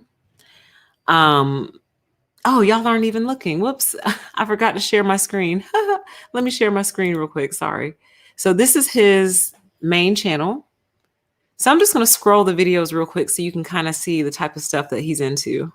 Speaker 1: Oh, y'all aren't even looking. Whoops. I forgot to share my screen. Let me share my screen real quick. Sorry. So this is his main channel. So I'm just going to scroll the videos real quick so you can kind of see the type of stuff that he's into.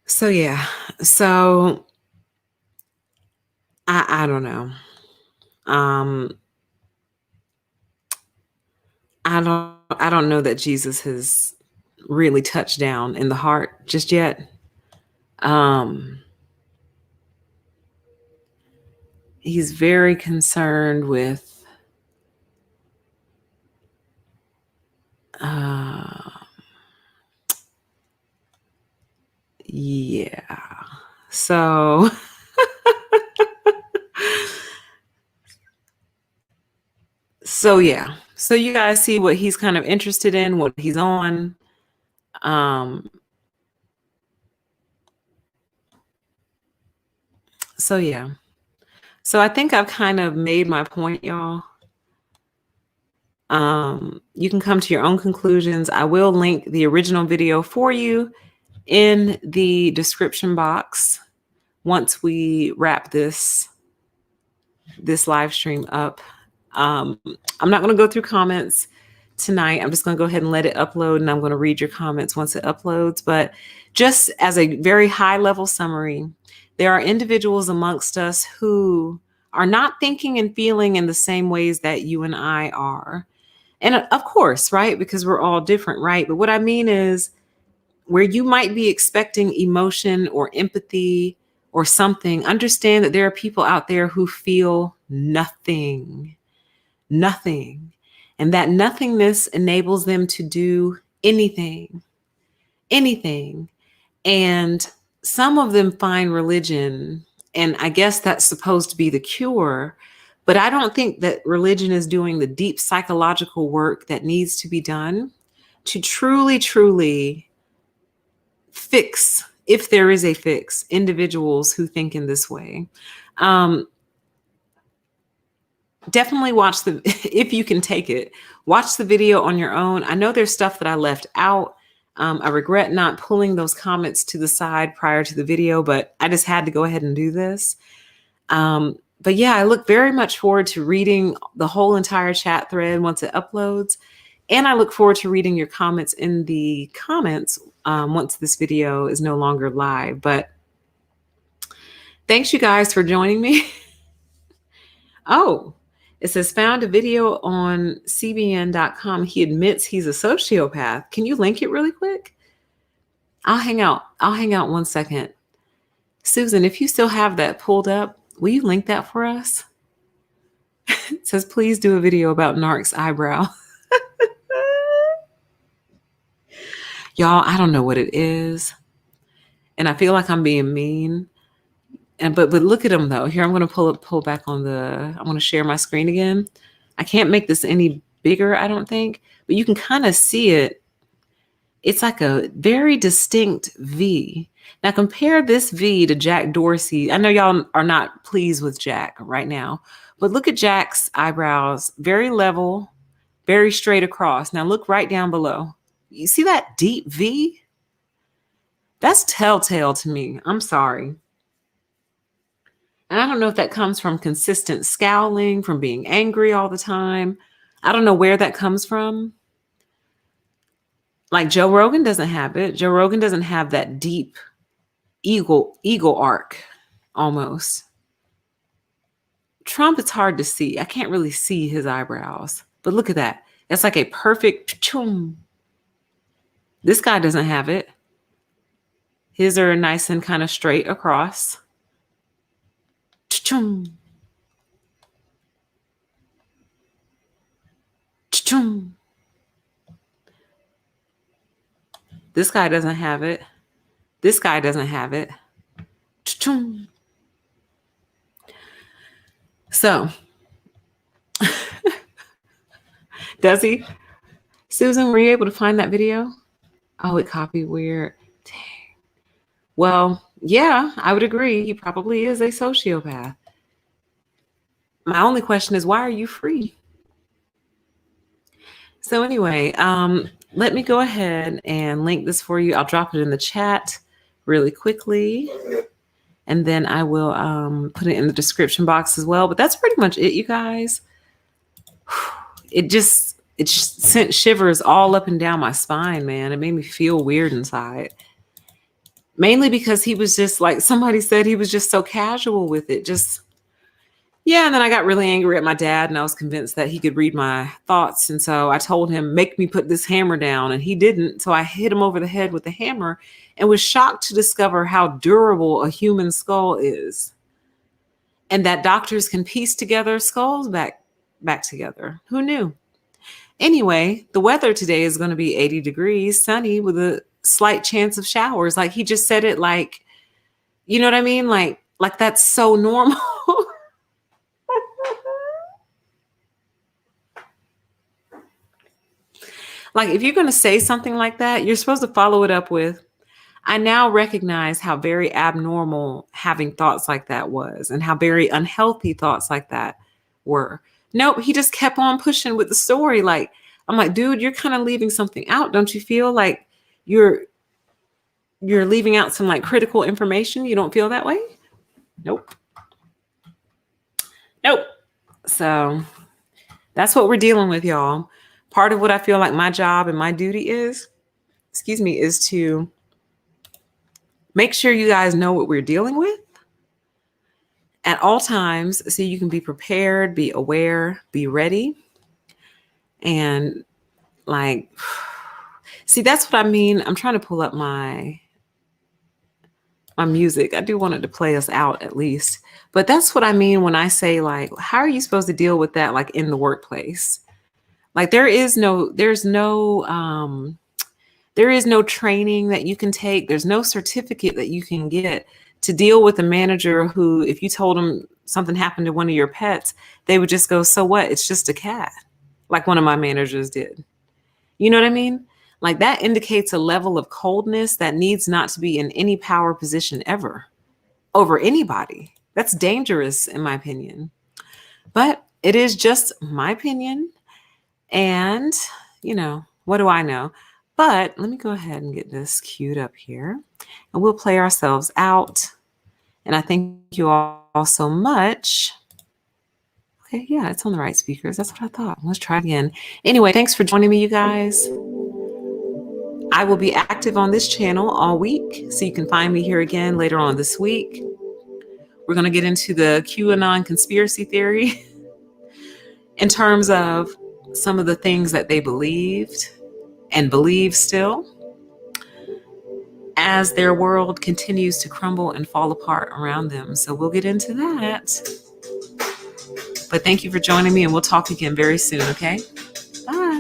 Speaker 1: So yeah, so I don't know. I don't know that Jesus has really touched down in the heart just yet. He's very concerned with yeah. So so yeah. So you guys see what he's kind of interested in, what he's on. So yeah. So I think I've kind of made my point, y'all. You can come to your own conclusions. I will link the original video for you in the description box once we wrap this live stream up. I'm not going to go through comments tonight. I'm just going to go ahead and let it upload, and I'm going to read your comments once it uploads. But just as a very high level summary, there are individuals amongst us who are not thinking and feeling in the same ways that you and I are. And of course, right? Because we're all different, right? But what I mean is where you might be expecting emotion or empathy or something, understand that there are people out there who feel nothing, nothing. And that nothingness enables them to do anything, anything. And some of them find religion, and I guess that's supposed to be the cure. But I don't think that religion is doing the deep psychological work that needs to be done to truly, truly fix, if there is a fix, individuals who think in this way. Definitely watch if you can take it, watch the video on your own. I know there's stuff that I left out. I regret not pulling those comments to the side prior to the video, but I just had to go ahead and do this. But yeah, I look very much forward to reading the whole entire chat thread once it uploads. And I look forward to reading your comments in the comments once this video is no longer live. But thanks you guys for joining me. Oh, it says found a video on cbn.com. He admits he's a sociopath. Can you link it really quick? I'll hang out 1 second. Susan, if you still have that pulled up, will you link that for us? It says, please do a video about Narc's eyebrow. Y'all, I don't know what it is. And I feel like I'm being mean. But look at him though. Here, I'm going to pull back on I want to share my screen again. I can't make this any bigger, I don't think, but you can kind of see it. It's like a very distinct V. Now compare this V to Jack Dorsey. I know y'all are not pleased with Jack right now, but look at Jack's eyebrows, very level, very straight across. Now look right down below. You see that deep V? That's telltale to me. I'm sorry. And I don't know if that comes from consistent scowling, from being angry all the time. I don't know where that comes from. Like Joe Rogan doesn't have it. Joe Rogan doesn't have that deep eagle arc almost. Trump, it's hard to see. I can't really see his eyebrows. But look at that. It's like a perfect choom. This guy doesn't have it. His are nice and kind of straight across. Ch-chung. Ch-chung. This guy doesn't have it. This guy doesn't have it. Ch-chung. So, does he? Susan, were you able to find that video? Oh, it copied weird. Dang. Well, yeah, I would agree. He probably is a sociopath. My only question is, why are you free? So anyway, let me go ahead and link this for you. I'll drop it in the chat really quickly. And then I will put it in the description box as well. But that's pretty much it, you guys. It sent shivers all up and down my spine, man. It made me feel weird inside. Mainly because he was just like, somebody said he was just so casual with it. Yeah. And then I got really angry at my dad and I was convinced that he could read my thoughts. And so I told him, make me put this hammer down. And he didn't. So I hit him over the head with the hammer and was shocked to discover how durable a human skull is. And that doctors can piece together skulls back together. Who knew? Anyway, the weather today is going to be 80 degrees, sunny with a slight chance of showers. Like he just said it like, you know what I mean? Like that's so normal. Like if you're going to say something like that, you're supposed to follow it up with, I now recognize how very abnormal having thoughts like that was and how very unhealthy thoughts like that were. Nope, he just kept on pushing with the story. Like, I'm like, dude, you're kind of leaving something out. Don't you feel like you're leaving out some like critical information? You don't feel that way? Nope. So that's what we're dealing with, y'all. Part of what I feel like my job and my duty is to make sure you guys know what we're dealing with at all times so you can be prepared, be aware, be ready. And like, see, that's what I mean. I'm trying to pull up my my music. I do want it to play us out at least. But that's what I mean when I say, like, how are you supposed to deal with that, like in the workplace? Like there's no training that you can take. There's no certificate that you can get to deal with a manager who, if you told them something happened to one of your pets, they would just go, so what? It's just a cat. Like one of my managers did. You know what I mean? Like that indicates a level of coldness that needs not to be in any power position ever over anybody. That's dangerous, in my opinion. But it is just my opinion. And, what do I know? But let me go ahead and get this queued up here and we'll play ourselves out. And I thank you all so much. Okay, yeah, it's on the right speakers. That's what I thought. Let's try again. Anyway, thanks for joining me, you guys. I will be active on this channel all week, so you can find me here again later on this week. We're going to get into the QAnon conspiracy theory in terms of some of the things that they believed and believe still as their world continues to crumble and fall apart around them. So we'll get into that. But thank you for joining me, and we'll talk again very soon, okay? Bye.